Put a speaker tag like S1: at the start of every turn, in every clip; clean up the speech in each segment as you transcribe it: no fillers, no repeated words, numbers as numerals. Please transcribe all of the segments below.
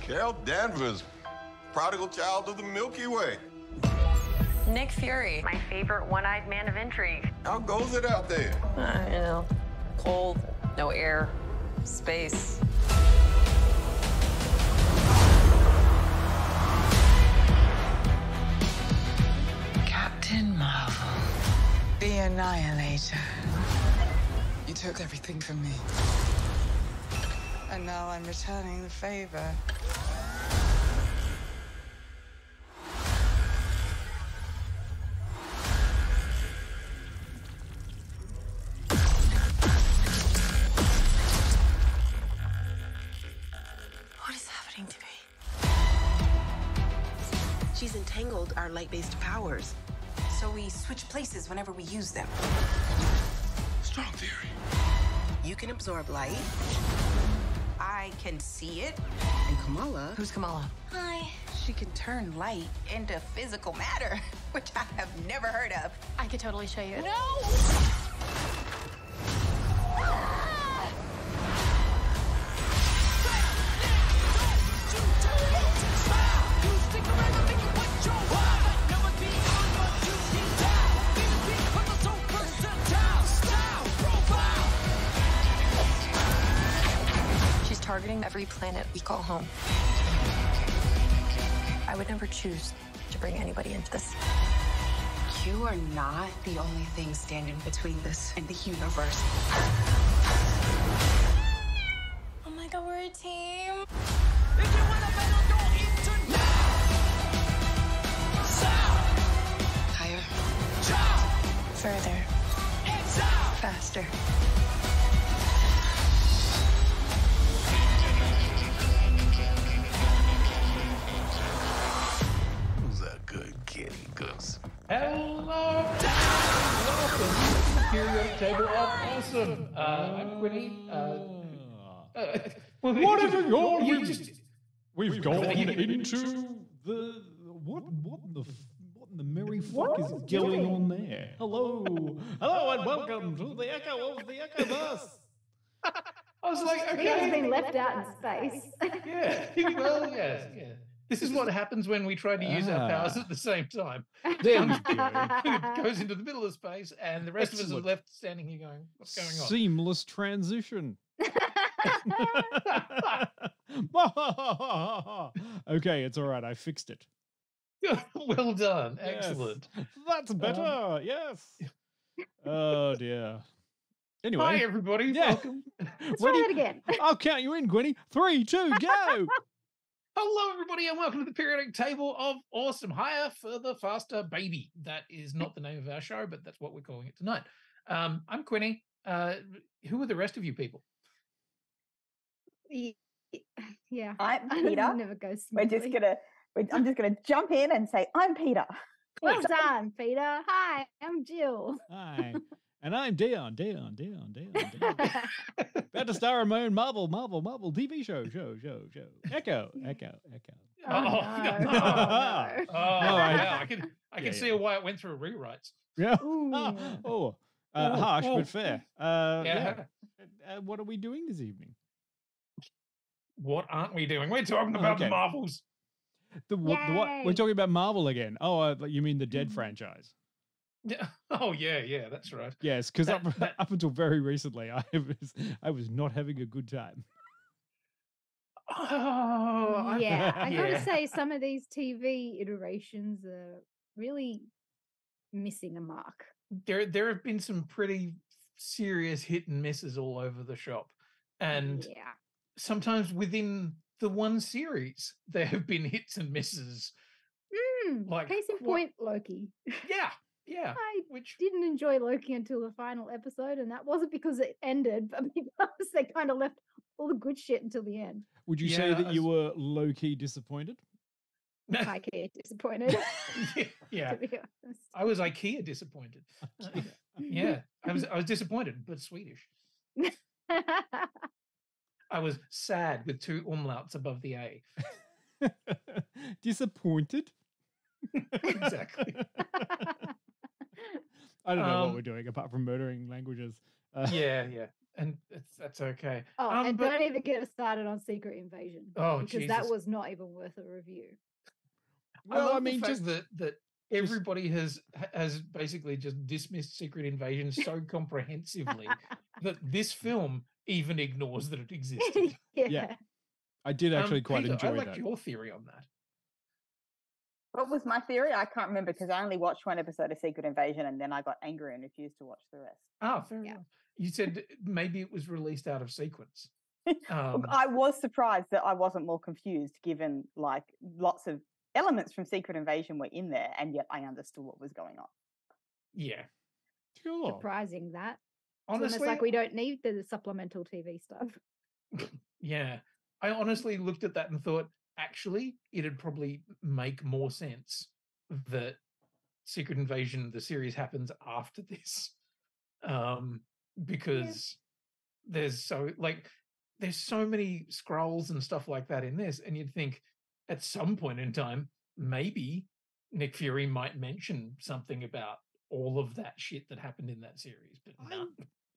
S1: Carol Danvers, prodigal child of the Milky Way.
S2: Nick Fury, my favorite one-eyed man of intrigue.
S1: How goes it out there?
S2: You know, cold, no air, space.
S3: Captain Marvel, the Annihilator. You took everything from me. And now I'm returning the favor.
S2: What is happening to me?
S4: She's entangled our light-based powers, so we switch places whenever we use them.
S1: Strong theory.
S4: You can absorb light. I can see it. And Kamala...
S2: Who's Kamala?
S4: Hi. She can turn light into physical matter, which I have never heard of.
S2: I could totally show you.
S4: No!
S2: She's targeting every planet we call home. I would never choose to bring anybody into this.
S4: You are not the only thing standing between this and the universe.
S2: Oh my god, we're a team.
S4: Higher.
S2: Further. Faster.
S1: Who's a good kitty goose?
S5: Hello, welcome to the periodic table of awesome. I'm Quinny.
S6: Whatever you're,
S5: you just
S6: we've gone into the what in the merry fuck is going on there? Hello, and welcome to the echo of the Echoverse.
S5: I was like,
S7: He has
S5: okay,
S7: been left out in space.
S5: yeah, well, yes, yeah. This is what happens when we try to use our powers at the same time.
S6: There we go.
S5: It goes into the middle of space, and the rest of us
S6: Excellent.
S5: are left standing here going, "What's going on?"
S6: Seamless transition. Okay, it's all right. I fixed it.
S5: Well done,
S6: Yes.
S5: excellent.
S6: That's better. Yes. Oh dear. Anyway,
S5: Hi, everybody.
S6: Yeah.
S5: Welcome.
S7: Let's try that again.
S6: I'll count you in, Quinny. 3, 2, go.
S5: Hello, everybody, and welcome to the periodic table of awesome. Higher, further, faster, baby. That is not the name of our show, but that's what we're calling it tonight. I'm Quinny. Who are the rest of you people?
S7: Yeah.
S8: I'm
S7: It
S8: Peter.
S7: never goes
S8: We're
S7: smoothly.
S8: just gonna. I'm just gonna jump in and say I'm Peter.
S7: Well done, Peter. Hi, I'm Jill.
S6: Hi. And I'm Dion. About to star in my own Marvel TV show. Echo.
S5: Oh,
S7: no.
S5: Oh,
S6: I-
S5: yeah, I can see why it went through rewrites.
S6: Yeah.
S7: Ooh.
S6: Harsh
S5: oh.
S6: but fair.
S5: Yeah.
S6: What are we doing this evening?
S5: What aren't we doing? We're talking about
S6: Okay.
S5: the Marvels.
S6: The what? We're
S7: Yay.
S6: talking about Marvel again. Oh, you mean the Dead franchise?
S5: Yeah. Oh, yeah, that's right.
S6: Yes, because
S5: That-
S6: up until very recently, I was not having a good time.
S5: Oh,
S7: Yeah, I gotta
S5: yeah.
S7: say, some of these TV iterations are really missing a mark.
S5: There have been some pretty serious hit and misses all over the shop, and
S7: Yeah.
S5: sometimes within the one series there have been hits and misses. Like,
S7: Case in
S5: what-
S7: point, Loki.
S5: Yeah.
S7: I
S5: Which
S7: didn't enjoy Loki until the final episode, and that wasn't because it ended, but because they kind of left all the good shit until the end.
S6: Would you say
S5: Yeah,
S6: that you were low key disappointed?
S7: I get disappointed,
S5: yeah,
S7: to be honest.
S5: I was IKEA disappointed. Yeah, I was disappointed, but Swedish. I was sad with 2 umlauts above the A.
S6: Disappointed?
S5: Exactly.
S6: I don't know what we're doing apart from murdering languages.
S5: Yeah, and that's okay.
S7: Oh, and
S5: but
S7: don't even get us started on Secret Invasion.
S5: Oh,
S7: because that
S5: Jesus.
S7: was not even worth a review.
S5: Well,
S6: Well,
S5: I
S6: I mean,
S5: the fact
S6: just
S5: that everybody has basically just dismissed Secret Invasion so comprehensively that this film even ignores that it existed.
S6: yeah. I did actually quite
S5: Peter,
S6: enjoy
S5: I liked
S6: that.
S5: your theory on that.
S8: What was my theory? I can't remember because I only watched one episode of Secret Invasion and then I got angry and refused to watch the rest.
S5: Oh, fair enough. You said maybe it was released out of sequence.
S8: I was surprised that I wasn't more confused, given like lots of elements from Secret Invasion were in there, and yet I understood what was going on.
S5: Yeah,
S6: sure.
S7: Surprising that.
S5: Honestly,
S7: it's almost like we don't need the supplemental TV stuff.
S5: Yeah, I honestly looked at that and thought, actually, it'd probably make more sense that Secret Invasion, the series, happens after this, because there's so many scrolls and stuff like that in this, and you'd think at some point in time maybe Nick Fury might mention something about all of that shit that happened in that series, but no.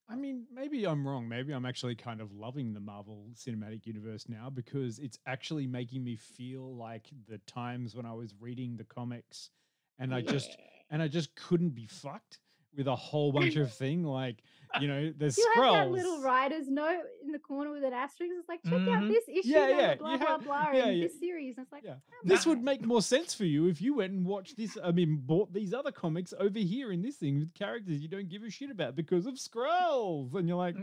S6: I mean, maybe I'm wrong. Maybe I'm actually kind of loving the Marvel Cinematic Universe now because it's actually making me feel like the times when I was reading the comics and I just couldn't be fucked with a whole bunch of thing. Like, there's
S7: You
S6: scrolls.
S7: have that little writer's note in the corner with an asterisk. It's like, check out this issue, blah, blah, blah, in this series. And it's like,
S6: this would make more sense for you if you went and watched this. I mean, bought these other comics over here in this thing with characters you don't give a shit about because of scrolls. And you're like,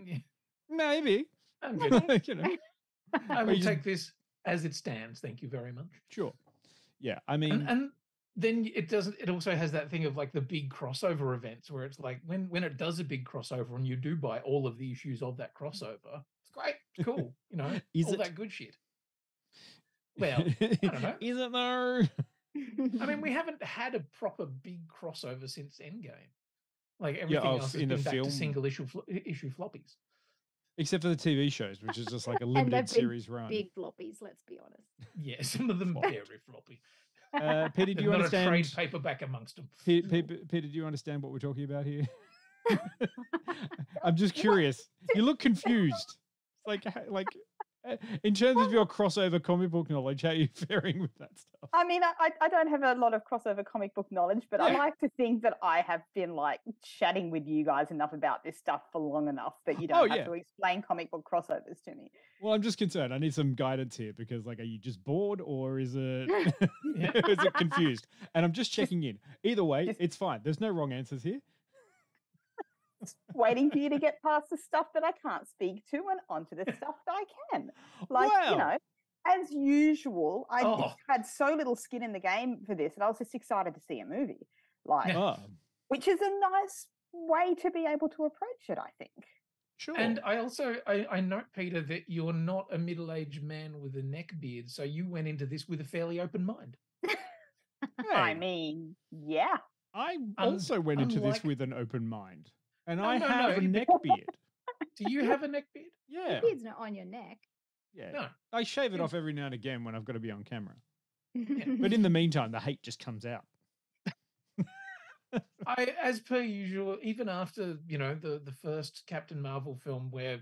S6: maybe.
S5: I'm good. I will take this as it stands. Thank you very much.
S6: Sure. Yeah, I mean...
S5: And then it also has that thing of like the big crossover events where it's like when it does a big crossover and you do buy all of the issues of that crossover, it's great, it's cool, that good shit. Well, I don't know.
S6: Is it though?
S5: I mean, we haven't had a proper big crossover since Endgame. Like everything else has been back to single issue floppies.
S6: Except for the TV shows, which is just like a limited series run.
S7: Big floppies, let's be honest.
S5: Yeah, some of them very floppy.
S6: Peter, do you understand?
S5: Not a trade paperback amongst them.
S6: Peter, do you understand what we're talking about here? I'm just curious. You look confused. Like in terms of your crossover comic book knowledge, how are you faring with that stuff?
S8: I mean, I don't have a lot of crossover comic book knowledge, but I like to think that I have been like chatting with you guys enough about this stuff for long enough that you don't have to explain comic book crossovers to me.
S6: Well, I'm just concerned. I need some guidance here because, like, are you just bored or is it is it confused? And I'm just checking in. Either way, it's fine. There's no wrong answers here.
S8: Waiting for you to get past the stuff that I can't speak to and onto the stuff that I can. Like, as usual, I had so little skin in the game for this and I was just excited to see a movie. Like, which is a nice way to be able to approach it, I think.
S6: Sure.
S5: And I also, I note, Peter, that you're not a middle-aged man with a neck beard, so you went into this with a fairly open mind.
S8: I mean, yeah.
S6: I also went into this with an open mind. And I have a neck beard.
S5: Do you have a neck beard?
S6: Yeah.
S7: Your beard's not on your neck.
S6: Yeah.
S5: No.
S6: I shave it off every now and again when I've got to be on camera. But in the meantime, the hate just comes out.
S5: As per usual, even after, the first Captain Marvel film where,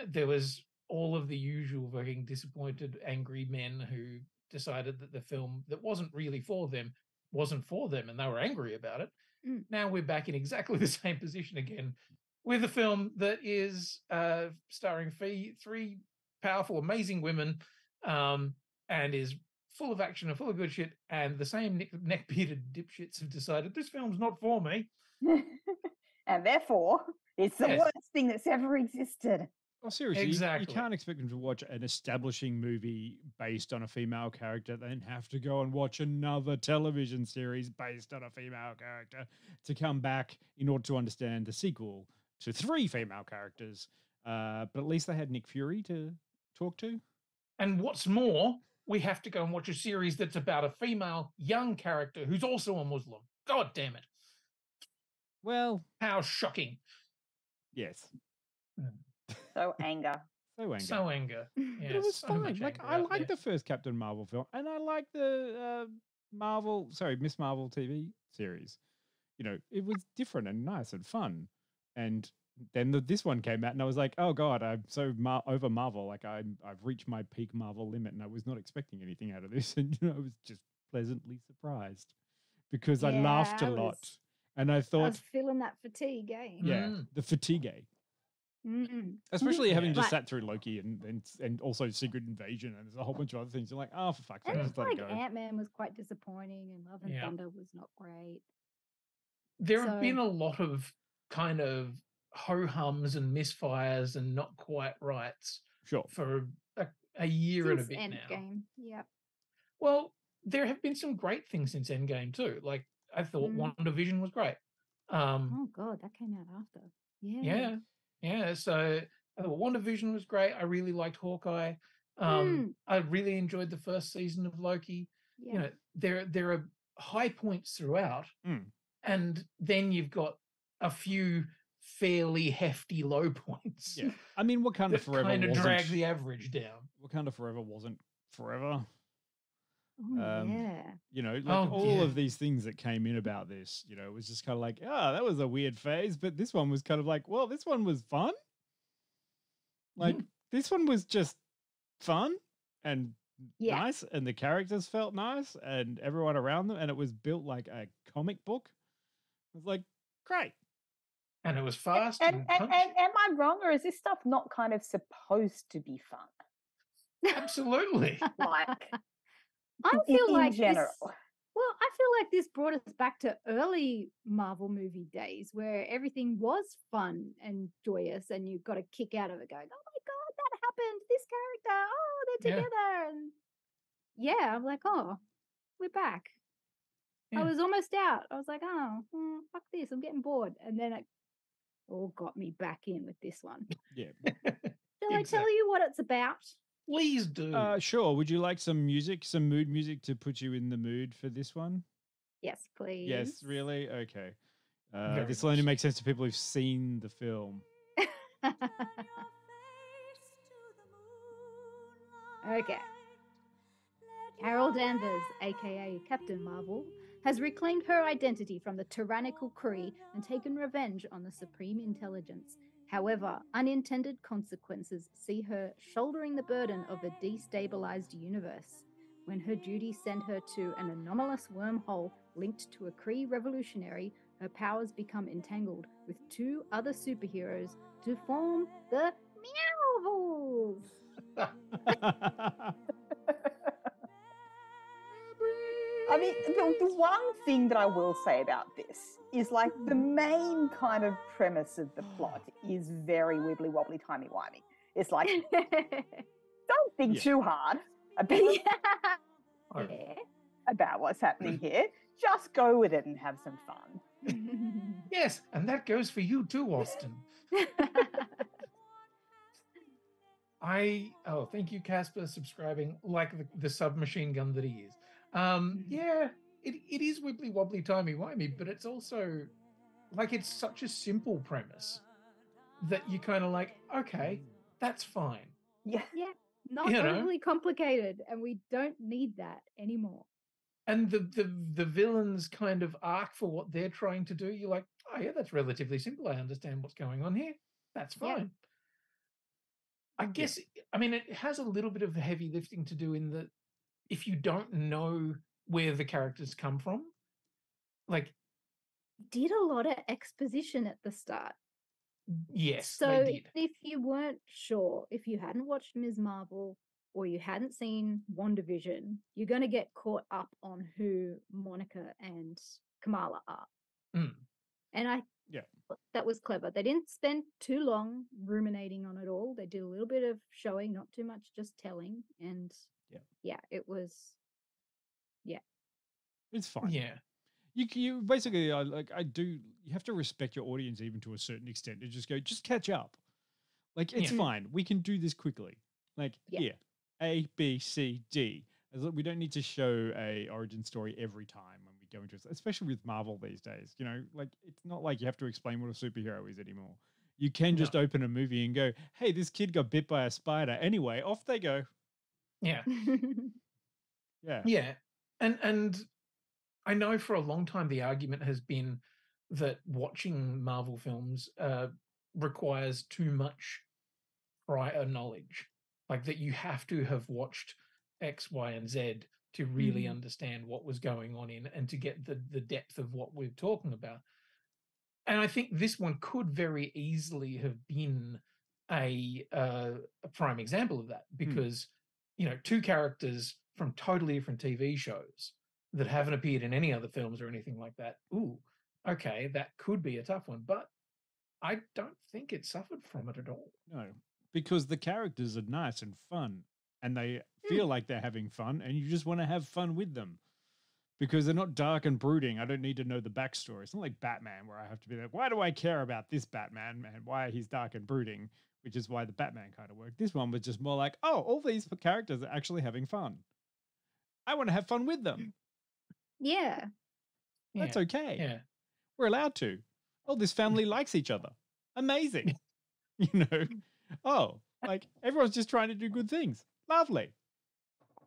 S5: there was all of the usual fucking disappointed, angry men who decided that the film that wasn't really for them wasn't for them and they were angry about it. Now we're back in exactly the same position again with a film that is starring three powerful, amazing women and is full of action and full of good shit. And the same neck-bearded dipshits have decided this film's not for me.
S8: And therefore, it's the worst thing that's ever existed.
S6: Well, seriously,
S5: exactly.
S6: You can't expect them to watch an establishing movie based on a female character, then have to go and watch another television series based on a female character to come back in order to understand the sequel to 3 female characters. But at least they had Nick Fury to talk to.
S5: And what's more, we have to go and watch a series that's about a female young character who's also a Muslim. God damn it.
S6: Well,
S5: how shocking.
S6: Yes.
S8: So anger.
S5: So anger.
S6: Yes, it was fine. Like, I like the first Captain Marvel film, and I like the Miss Marvel TV series. It was different and nice and fun. And then this one came out, and I was like, oh god, I'm so over Marvel. Like I've reached my peak Marvel limit, and I was not expecting anything out of this, and I was just pleasantly surprised because I laughed a lot, and I thought
S7: I was feeling that fatigue, eh?
S6: the fatigue. Especially having just sat through Loki and also Secret Invasion, and there's a whole bunch of other things. You're like, oh, for fuck's sake,
S7: And
S6: just let it go.
S7: Ant-Man was quite disappointing, and Love and Thunder was not great.
S5: There have been a lot of kind of ho-hums and misfires and not quite rights for a year and a bit now.
S7: Endgame, yeah.
S5: Well, there have been some great things since Endgame too. Like, I thought WandaVision was great.
S7: Oh god, that came out after.
S5: Yeah. So WandaVision was great. I really liked Hawkeye. I really enjoyed the first season of Loki.
S7: Yeah.
S5: You know, there are high points throughout, and then you've got a few fairly hefty low points.
S6: Yeah, I mean, Wakanda Forever
S5: kind of drag the average down.
S6: Wakanda Forever wasn't forever.
S7: Yeah.
S6: You know, like all of these things that came in about this, you know, it was just kind of like, that was a weird phase, but this one was kind of like, well, this one was fun. Like this one was just fun and nice, and the characters felt nice, and everyone around them, and it was built like a comic book. It was like great,
S5: and it was fast.
S8: And am I wrong, or is this stuff not kind of supposed to be fun?
S5: Absolutely.
S8: Like.
S7: I feel like
S8: general.
S7: I feel like this brought us back to early Marvel movie days where everything was fun and joyous, and you got a kick out of it going, oh my god, that happened, this character, oh, they're together. And I'm like, oh, we're back. I was almost out. I was like, oh, fuck this, I'm getting bored. And then it all got me back in with this one.
S6: Yeah.
S7: Shall I tell you what it's about?
S5: Please do.
S6: Sure. Would you like some music, some mood music to put you in the mood for this one?
S7: Yes, please.
S6: Yes, really? Okay. This will only make sense to people who've seen the film.
S7: Okay. Carol Danvers, aka Captain Marvel, has reclaimed her identity from the tyrannical Kree and taken revenge on the Supreme Intelligence. However, unintended consequences see her shouldering the burden of a destabilized universe. When her duties send her to an anomalous wormhole linked to a Kree revolutionary, her powers become entangled with two other superheroes to form the Marvels.
S8: I mean, the one thing that I will say about this is like the main kind of premise of the plot is very wibbly wobbly, timey wimey. It's like, don't think too hard about what's happening here. Just go with it and have some fun.
S5: Yes, and that goes for you too, Austin. Thank you, Casper, subscribing like the submachine gun that he is. It is wibbly wobbly, timey wimey, but it's also like it's such a simple premise that you kind of like, okay, that's fine.
S7: Yeah, not overly complicated, and we don't need that anymore.
S5: And the villains kind of arc for what they're trying to do, you're like, oh yeah, that's relatively simple. I understand what's going on here. That's fine. I guess, I mean, it has a little bit of heavy lifting to do in that if you don't know where the characters come from, like...
S7: Did a lot of exposition at the start.
S5: Yes,
S7: so
S5: they did.
S7: If you weren't sure, if you hadn't watched Ms. Marvel or you hadn't seen WandaVision, you're going to get caught up on who Monica and Kamala are. And that was clever. They didn't spend too long ruminating on it all. They did a little bit of showing, not too much, just telling. And it was,
S6: it's fine.
S5: Yeah.
S6: You basically you have to respect your audience even to a certain extent and just catch up. Like, it's fine. We can do this quickly. Like, A, B, C, D. We don't need to show a origin story every time when we go into it, especially with Marvel these days. You know, like, it's not like you have to explain what a superhero is anymore. You can just open a movie and go, hey, this kid got bit by a spider. Anyway, off they go.
S5: Yeah.
S6: Yeah.
S5: Yeah. And I know for a long time the argument has been that watching Marvel films requires too much prior knowledge, like that you have to have watched X, Y, and Z to really understand what was going on in and to get the depth of what we're talking about. And I think this one could very easily have been a prime example of that, because two characters from totally different TV shows that haven't appeared in any other films or anything like that. Ooh, okay, that could be a tough one, but I don't think it suffered from it at all.
S6: No, because the characters are nice and fun, and they feel like they're having fun, and you just want to have fun with them. Because they're not dark and brooding. I don't need to know the backstory. It's not like Batman, where I have to be like, why do I care about this Batman and why he's dark and brooding, which is why the Batman kind of worked. This one was just more like, oh, all these characters are actually having fun. I want to have fun with them.
S7: Yeah.
S6: That's okay.
S5: Yeah.
S6: We're allowed to. Oh, this family likes each other. Amazing. Oh, like everyone's just trying to do good things. Lovely.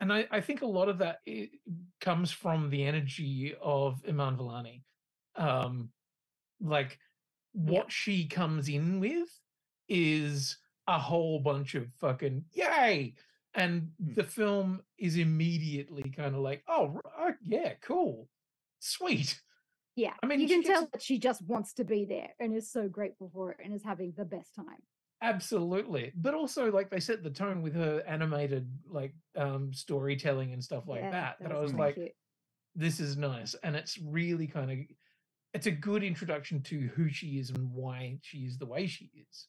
S5: And I think a lot of that comes from the energy of Iman Vellani. What she comes in with is a whole bunch of fucking yay. And the film is immediately kind of like, oh, yeah, cool. Sweet.
S7: Yeah. I mean, you can tell that she just wants to be there and is so grateful for it and is having the best time.
S5: Absolutely. But also, like, they set the tone with her animated, like, storytelling and stuff like that I was like, cute. This is nice. And it's really kind of, it's a good introduction to who she is and why she is the way she is.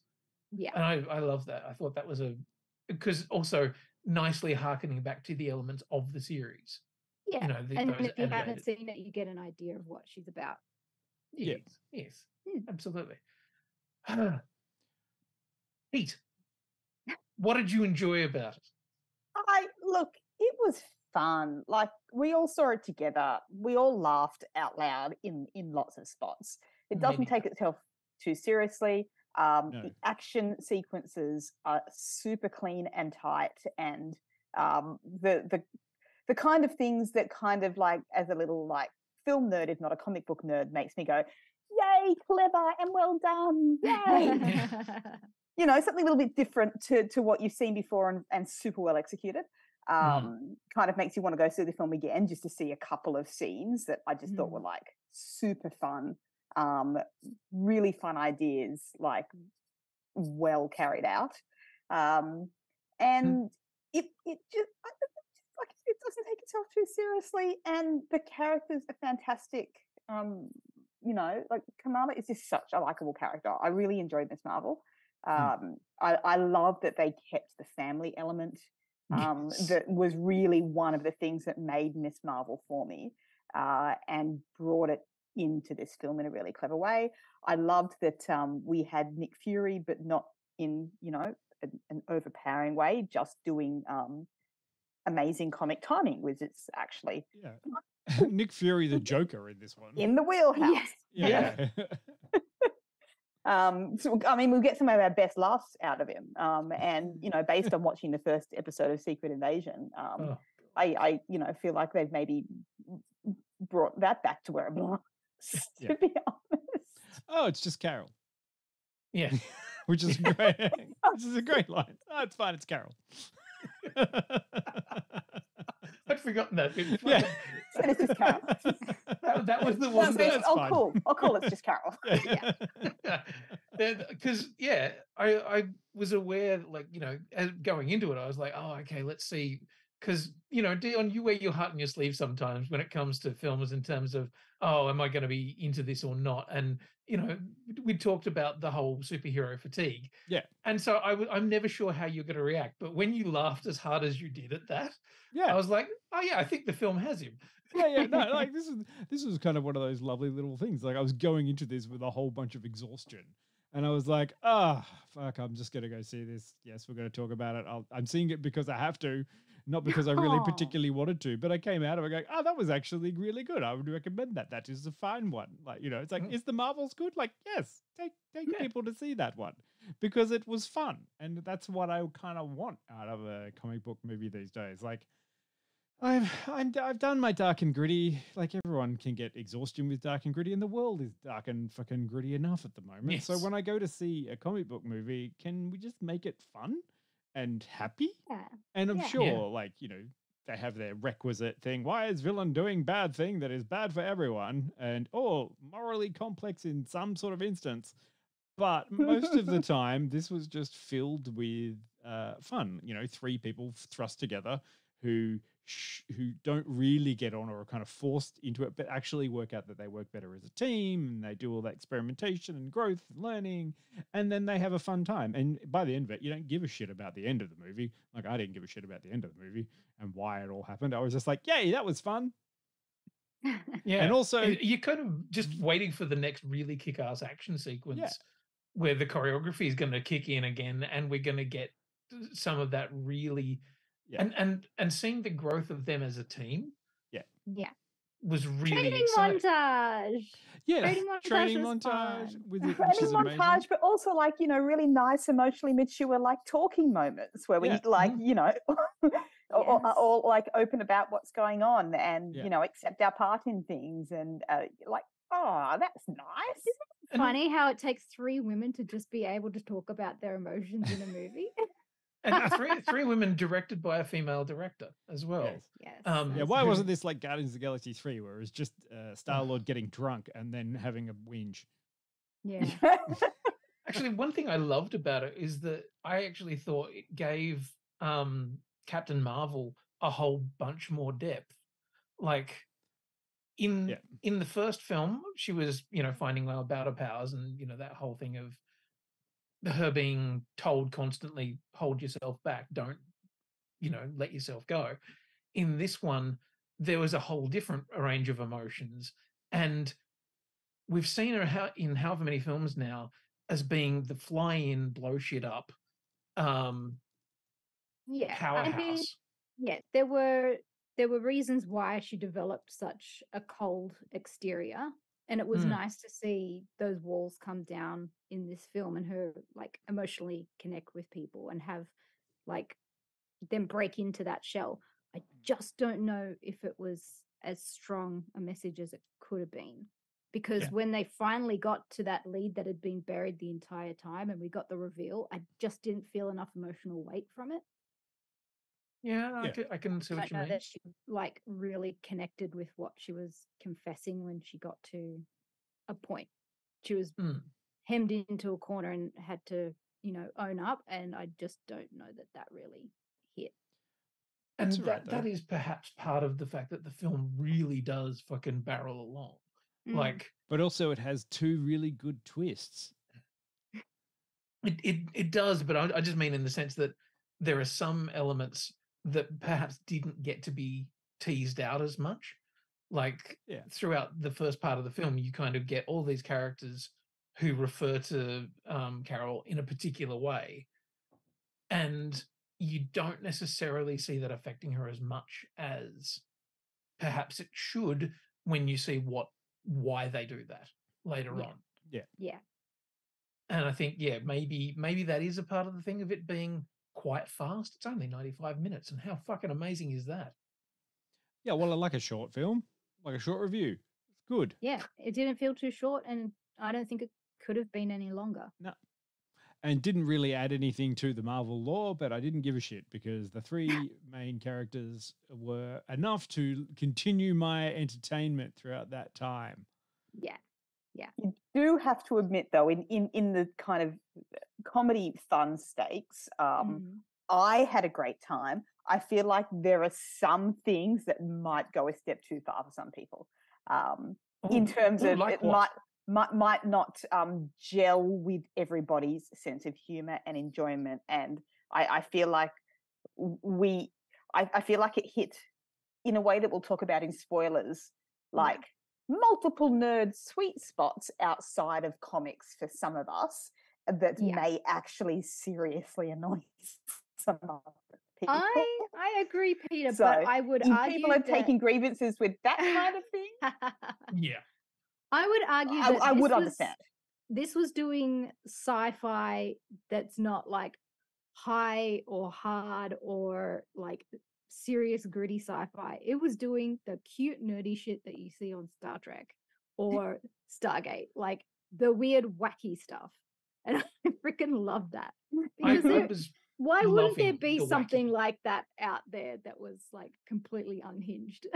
S7: Yeah.
S5: And I love that. I thought that was because also nicely hearkening back to the elements of the series.
S7: Yeah. And if you haven't seen it, you get an idea of what she's about.
S5: Yes. Absolutely. Pete, what did you enjoy about it?
S8: It was fun. Like, we all saw it together. We all laughed out loud in lots of spots. It doesn't take itself too seriously. No. The action sequences are super clean and tight, and the kind of things that kind of, like, as a little, like, film nerd, if not a comic book nerd, makes me go, yay, clever and well done, yay. Something a little bit different to what you've seen before and super well executed. Kind of makes you want to go see the film again just to see a couple of scenes that I just thought were, like, super fun. Really fun ideas, like, well carried out. And it just, like, it doesn't take itself too seriously, and the characters are fantastic. Like, Kamala is just such a likable character. I really enjoyed Miss Marvel. I love that they kept the family element. That was really one of the things that made Miss Marvel for me, and brought it into this film in a really clever way. I loved that we had Nick Fury, but not in an overpowering way, just doing amazing comic timing, which it's actually
S6: Nick Fury the Joker in this one,
S8: in the wheelhouse.
S5: Yeah.
S8: So, I mean, we'll get some of our best laughs out of him. And, based on watching the first episode of Secret Invasion, I feel like they've maybe brought that back to where it belongs, to be honest.
S6: Oh, it's just Carol.
S5: Yeah.
S6: Which is great. This is a great line. Oh, it's fine. It's Carol.
S5: I'd forgotten that.
S8: Yeah. It's just Carol.
S5: That was the one.
S8: Cool. It's just Carol.
S5: Because I was aware, like, as going into it, I was like, oh, okay, let's see. Because, Dion, you wear your heart on your sleeve sometimes when it comes to films in terms of, oh, am I going to be into this or not? And, we talked about the whole superhero fatigue.
S6: Yeah.
S5: And so I'm never sure how you're going to react. But when you laughed as hard as you did at that, I was like, oh, yeah, I think the film has him.
S6: Yeah. No, like, this was kind of one of those lovely little things. Like, I was going into this with a whole bunch of exhaustion. And I was like, fuck, I'm just going to go see this. Yes, we're going to talk about it. I'm seeing it because I have to, not because I really particularly wanted to. But I came out of it going, oh, that was actually really good. I would recommend that. That is a fine one. Like, it's like, is the Marvels good? Like, yes, take people to see that one. Because it was fun. And that's what I kind of want out of a comic book movie these days. Like, I've done my dark and gritty. Like everyone can get exhaustion with dark and gritty, and the world is dark and fucking gritty enough at the moment. So
S5: Yes.
S6: when I go to see a comic book movie, can we just make it fun and happy?
S7: Yeah.
S6: And I'm
S7: Yeah.
S6: sure, like, you know, they have their requisite thing. Why is villain doing bad thing that is bad for everyone? And morally complex in some sort of instance. But most of the time, this was just filled with fun. You know, three people thrust together who don't really get on or are kind of forced into it, but actually work out that they work better as a team, and they do all that experimentation and growth and learning, and then they have a fun time. And by the end of it, you don't give a shit about the end of the movie. Like I didn't give a shit about the end of the movie and why it all happened. I was just like, yay, that was fun.
S5: Yeah.
S6: And also,
S5: you're kind of just waiting for the next really kick-ass action sequence where the choreography is going to kick in again, and we're going to get some of that really and seeing the growth of them as a team was really
S7: Training
S5: exciting.
S7: montage.
S6: Training
S7: was
S6: montage
S7: fun.
S6: with it, which
S8: Training
S6: is amazing.
S8: montage, but also like, you know, really nice, emotionally mature, like talking moments where we like, you know, or like open about what's going on and, you know, accept our part in things and like, oh, that's nice.
S7: Isn't it funny how it takes three women to just be able to talk about their emotions in a movie?
S5: And three women directed by a female director as well.
S7: Yes.
S6: Why wasn't this like Guardians of the Galaxy 3 where it was just Star-Lord getting drunk and then having a whinge?
S7: Yeah.
S5: Actually, one thing I loved about it is that I actually thought it gave Captain Marvel a whole bunch more depth. Like in the first film, she was, you know, finding out about her powers and, you know, that whole thing of her being told constantly, hold yourself back, don't, you know, let yourself go. In this one, there was a whole different range of emotions. And we've seen her in however many films now as being the fly-in, blow shit up powerhouse.
S7: I mean, there were reasons why she developed such a cold exterior. And it was nice to see those walls come down in this film and her like emotionally connect with people and have like them break into that shell. I just don't know if it was as strong a message as it could have been. Because when they finally got to that lead that had been buried the entire time and we got the reveal, I just didn't feel enough emotional weight from it.
S5: Yeah, I can see what you mean.
S7: That she like really connected with what she was confessing when she got to a point. She was hemmed into a corner and had to, you know, own up. And I just don't know that really hit.
S5: And that is perhaps part of the fact that the film really does fucking barrel along. Like,
S6: but also it has two really good twists.
S5: It does, but I just mean in the sense that there are some elements that perhaps didn't get to be teased out as much. Like throughout the first part of the film, you kind of get all these characters who refer to Carol in a particular way, and you don't necessarily see that affecting her as much as perhaps it should when you see why they do that later on.
S7: Yeah.
S5: And I think, maybe that is a part of the thing of it being quite fast. It's only 95 minutes, and how fucking amazing is that?
S6: Yeah, well, I like a short film, like a short review. It's good.
S7: Yeah, it didn't feel too short, and I don't think it could have been any longer.
S6: No. And didn't really add anything to the Marvel lore, but I didn't give a shit because the three main characters were enough to continue my entertainment throughout that time.
S7: Yeah.
S8: You do have to admit, though, in the kind of comedy fun stakes, I had a great time. I feel like there are some things that might go a step too far for some people. In terms of
S5: like
S8: it might not gel with everybody's sense of humor and enjoyment. And I feel like I feel like it hit in a way that we'll talk about in spoilers, like multiple nerd sweet spots outside of comics for some of us that may actually seriously annoy some other people.
S7: I agree, Peter,
S8: So
S7: but I would argue
S8: people are taking grievances with that kind of thing.
S7: I would argue that
S8: I would understand.
S7: This was doing sci-fi that's not like high or hard or like serious gritty sci-fi. It was doing the cute nerdy shit that you see on Star Trek or Stargate, like the weird wacky stuff. And I freaking love that. Because why wouldn't there be something like that out there that was like completely unhinged?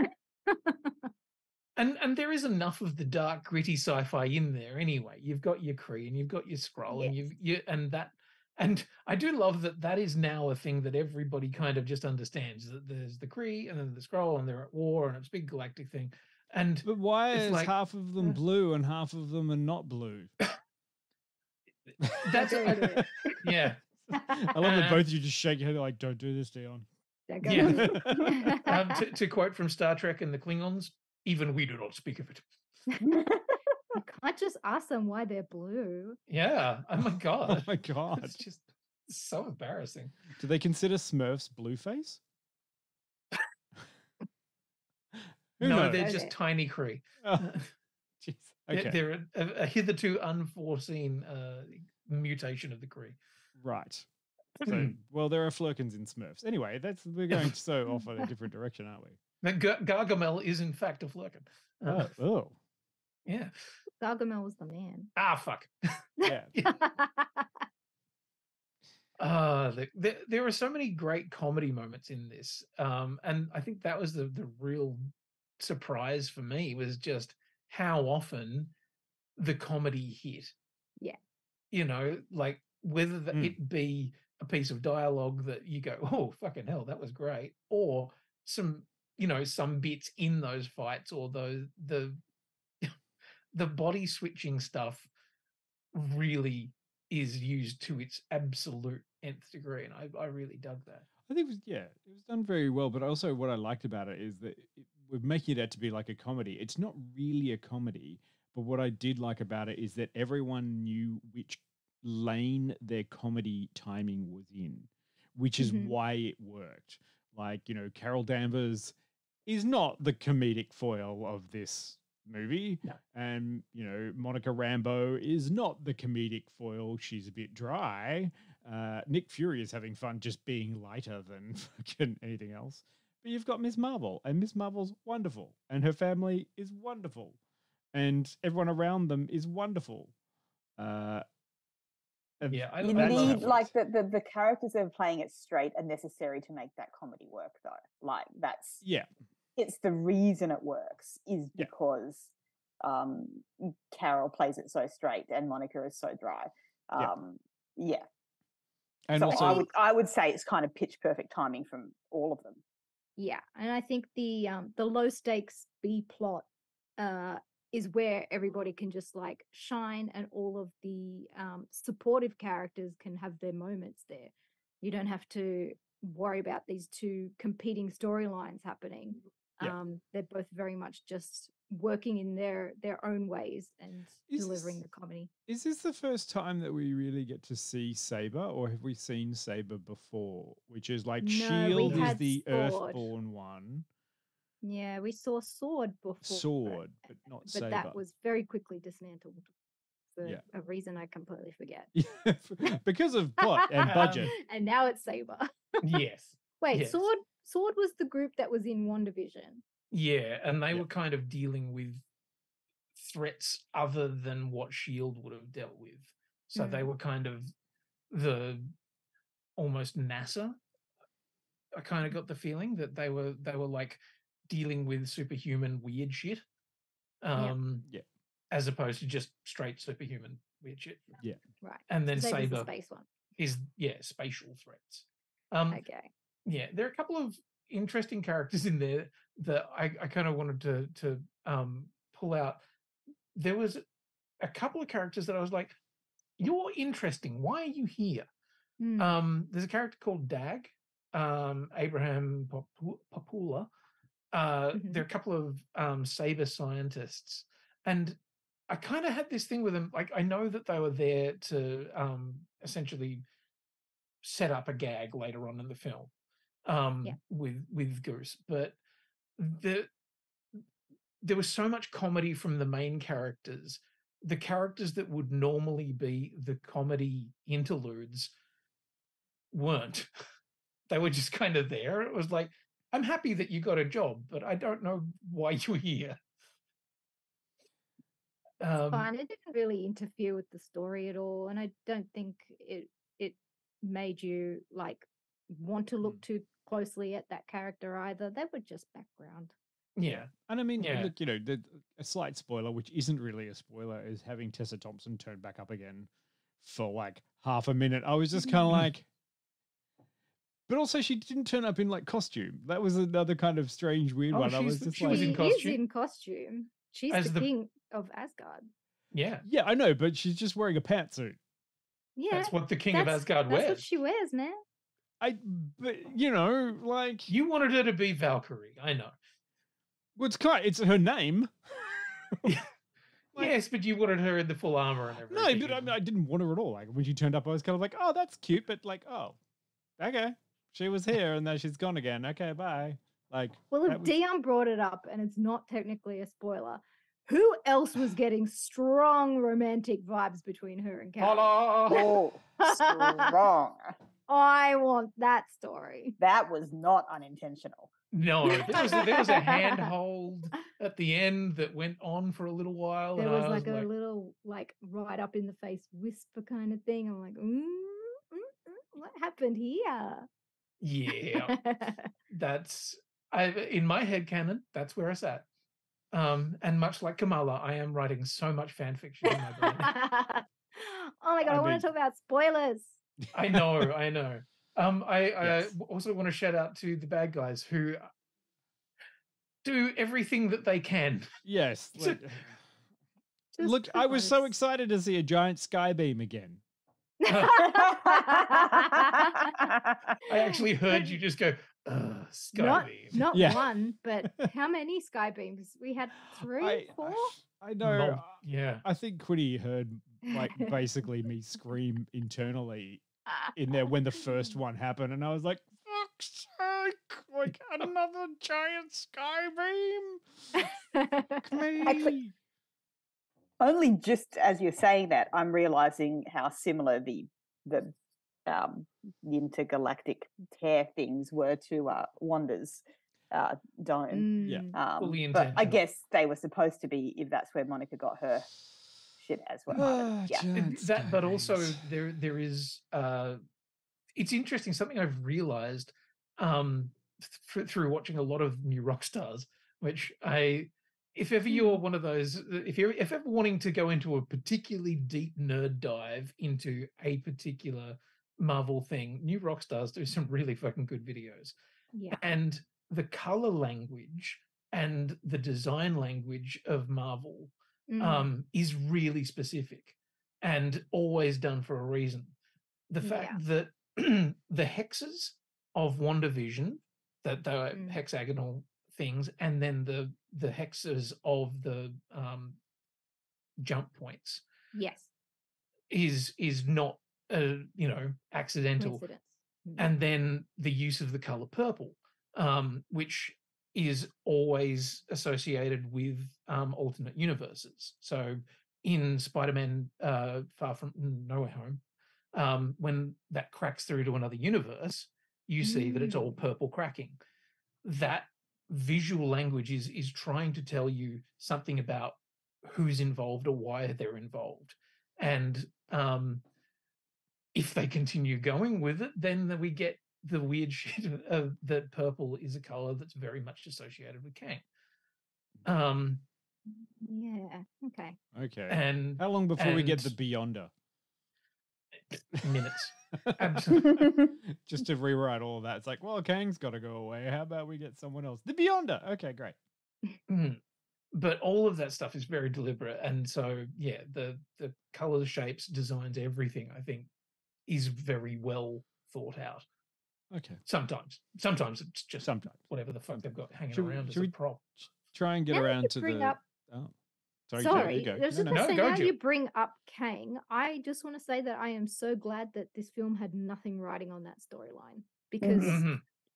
S5: And there is enough of the dark, gritty sci-fi in there anyway. You've got your Kree and you've got your Skrull, and I do love that is now a thing that everybody kind of just understands, that there's the Kree and then the Skrull and they're at war and it's a big galactic thing.
S6: But why is like, half of them blue and half of them are not blue?
S5: That's yeah.
S6: I love that both of you just shake your head like, "Don't do this, Dion."
S5: Yeah. To quote from Star Trek and the Klingons, even we do not speak of it.
S7: You can't just ask them why they're blue.
S5: Yeah. Oh my god.
S6: Oh my god.
S5: It's just so embarrassing.
S6: Do they consider Smurfs blueface?
S5: No, they're just tiny Kree.
S6: Oh, okay.
S5: They're a hitherto unforeseen mutation of the Kree.
S6: Right. So, well, there are Flurkins in Smurfs. Anyway, we're going so off in a different direction, aren't we?
S5: Gargamel is in fact a Flurkin.
S6: Oh.
S5: Yeah.
S7: Gargamel was the man.
S5: Ah, fuck.
S6: Yeah.
S5: There are so many great comedy moments in this. And I think that was the real surprise for me, was just how often the comedy hit.
S7: Yeah.
S5: You know, like whether it be a piece of dialogue that you go, oh, fucking hell, that was great, or some bits in those fights, or the body switching stuff really is used to its absolute nth degree, and I really dug that.
S6: I think it was done very well, but also what I liked about it is that we're making it out to be like a comedy. It's not really a comedy, but what I did like about it is that everyone knew which lane their comedy timing was in, which is why it worked. Like, Carol Danvers is not the comedic foil of this movie.
S5: No.
S6: And, Monica Rambeau is not the comedic foil. She's a bit dry. Nick Fury is having fun just being lighter than fucking anything else. But you've got Miss Marvel, and Miss Marvel's wonderful, and her family is wonderful, and everyone around them is wonderful.
S8: You need like the characters that are playing it straight are necessary to make that comedy work, though. Like that's it's the reason it works is because Carol plays it so straight and Monica is so dry. And so also, I would say it's kind of pitch perfect timing from all of them.
S7: Yeah, and I think the low stakes B plot is where everybody can just like shine, and all of the supportive characters can have their moments there. You don't have to worry about these two competing storylines happening. They're both very much just working in their own ways and delivering the comedy.
S6: Is this the first time that we really get to see Saber, or have we seen Saber before? Which is like S.H.I.E.L.D. is the Earthborn one.
S7: Yeah, we saw Sword before.
S6: But not Saber.
S7: But that was very quickly dismantled for a reason I completely forget.
S6: Because of plot and budget.
S7: And now it's Saber.
S5: Yes.
S7: Wait,
S5: yes.
S7: Sword was the group that was in Wandavision.
S5: Yeah, and they were kind of dealing with threats other than what S.H.I.E.L.D. would have dealt with. So they were kind of the almost NASA. I kind of got the feeling that they were like dealing with superhuman weird shit. As opposed to just straight superhuman weird shit.
S6: Yeah.
S7: Right.
S5: And then Saber
S7: the space one.
S5: is spatial threats.
S7: Okay.
S5: Yeah, there are a couple of interesting characters in there that I kind of wanted to pull out. There was a couple of characters that I was like, you're interesting. Why are you here? There's a character called Dag, Abraham Papula. There are a couple of Saber scientists. And I kind of had this thing with them. Like, I know that they were there to essentially set up a gag later on in the film. With Goose, but there was so much comedy from the main characters. The characters that would normally be the comedy interludes weren't. They were just kind of there. It was like, I'm happy that you got a job, but I don't know why you're here.
S7: Fine. It didn't really interfere with the story at all, and I don't think it made you like want to look too closely at that character either. They were just background.
S5: Yeah.
S6: And I mean, look, a slight spoiler, which isn't really a spoiler, is having Tessa Thompson turn back up again for like half a minute. I was just kind of like, but also she didn't turn up in like costume. That was another kind of strange, weird one. I was just
S5: she
S6: like,
S5: was in costume.
S7: She is in costume. She's
S5: As
S7: the king of Asgard.
S5: Yeah.
S6: Yeah, I know, but she's just wearing a pantsuit.
S7: Yeah.
S5: That's what the king of Asgard wears.
S7: That's what she wears, man.
S6: But you know, like
S5: you wanted her to be Valkyrie. I know.
S6: Well, it's her name.
S5: Yes, but you wanted her in the full armor and everything.
S6: No, but I didn't want her at all. Like when she turned up, I was kind of like, oh, that's cute, but like, oh, okay, she was here and then she's gone again. Okay, bye. Like,
S7: well, if Dion brought it up and it's not technically a spoiler, who else was getting strong romantic vibes between her and Carol?
S8: Oh, strong.
S7: I want that story.
S8: That was not unintentional.
S5: No, there was a handhold at the end that went on for a little while.
S7: There was like a little like right up in the face whisper kind of thing. I'm like, what happened here?
S5: Yeah, that's in my head canon. That's where I sat. And much like Kamala, I am writing so much fan fiction in my brain.
S7: Oh my god, I want to talk about spoilers.
S5: I know. I also want to shout out to the bad guys who do everything that they can.
S6: Yes. Look, I was so excited to see a giant sky beam again.
S5: I actually heard you just go, sky beam.
S7: Not one, but how many sky beams? We had 3, 4?
S6: I know.
S5: Yeah.
S6: I think Quinny heard like basically me scream internally in there when the first one happened, and I was like, fuck's sake, like another giant sky beam.
S8: Actually, only just as you're saying that, I'm realizing how similar the intergalactic tear things were to Wanda's dome.
S6: Yeah,
S8: but I guess they were supposed to be, if that's where Monica got her shit as well.
S5: That, but also there is. It's interesting. Something I've realized through watching a lot of new rock stars, which if ever you're one of those, if ever wanting to go into a particularly deep nerd dive into a particular Marvel thing, new rock stars do some really fucking good videos.
S7: Yeah.
S5: And the color language and the design language of Marvel is really specific and always done for a reason. The fact that the hexes of WandaVision, that they were hexagonal things, and then the hexes of the jump points,
S7: yes,
S5: is not accidental. And then the use of the color purple, which is always associated with alternate universes. So in Spider-Man Far From No Way Home, when that cracks through to another universe, you see that it's all purple cracking. That visual language is trying to tell you something about who's involved or why they're involved. And if they continue going with it, then we get the weird shit of that purple is a color that's very much associated with Kang.
S7: Yeah.
S6: Okay.
S5: And
S6: how long before we get the Beyonder?
S5: Minutes. Absolutely.
S6: Just to rewrite all of that. It's like, well, Kang's got to go away. How about we get someone else? The Beyonder. Okay, great.
S5: But all of that stuff is very deliberate. And so, yeah, the colors, shapes, designs, everything, I think, is very well thought out.
S6: Okay.
S5: Sometimes it's just whatever the fuck they've got hanging around as a prop.
S6: Try and get around to the...
S7: Sorry,
S6: go.
S7: There's just now you bring up Kang. I just want to say that I am so glad that this film had nothing writing on that storyline, because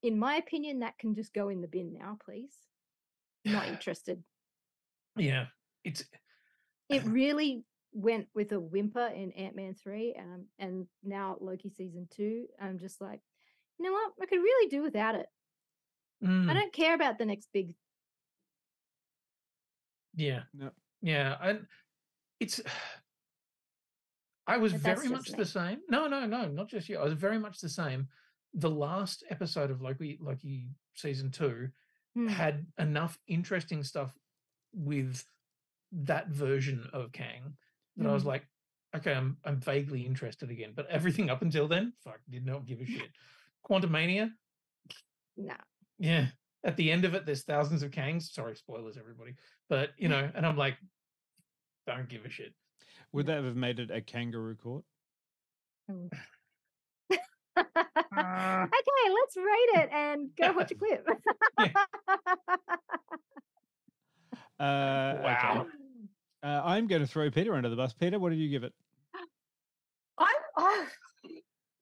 S7: in my opinion, that can just go in the bin now, please. Not interested.
S5: Yeah,
S7: it really went with a whimper in Ant-Man 3, and now Loki season 2. I'm just like, you know what? I could really do without it. I don't care about the next big.
S5: Yeah.
S6: No.
S5: Yeah. I was
S7: But that's
S5: very
S7: just
S5: much
S7: me.
S5: the same. No, not just you. I was very much the same. The last episode of Loki season 2 had enough interesting stuff with that version of Kang that I was like, okay, I'm vaguely interested again. But everything up until then, fuck, did not give a shit. Quantumania?
S7: No.
S5: Yeah. At the end of it, there's thousands of Kangs. Sorry, spoilers, everybody. But, you know, and I'm like, don't give a shit.
S6: Would that have made it a kangaroo court?
S7: Okay, let's rate it and go watch a clip.
S5: Wow.
S6: Okay. I'm going to throw Peter under the bus. Peter, what did you give it?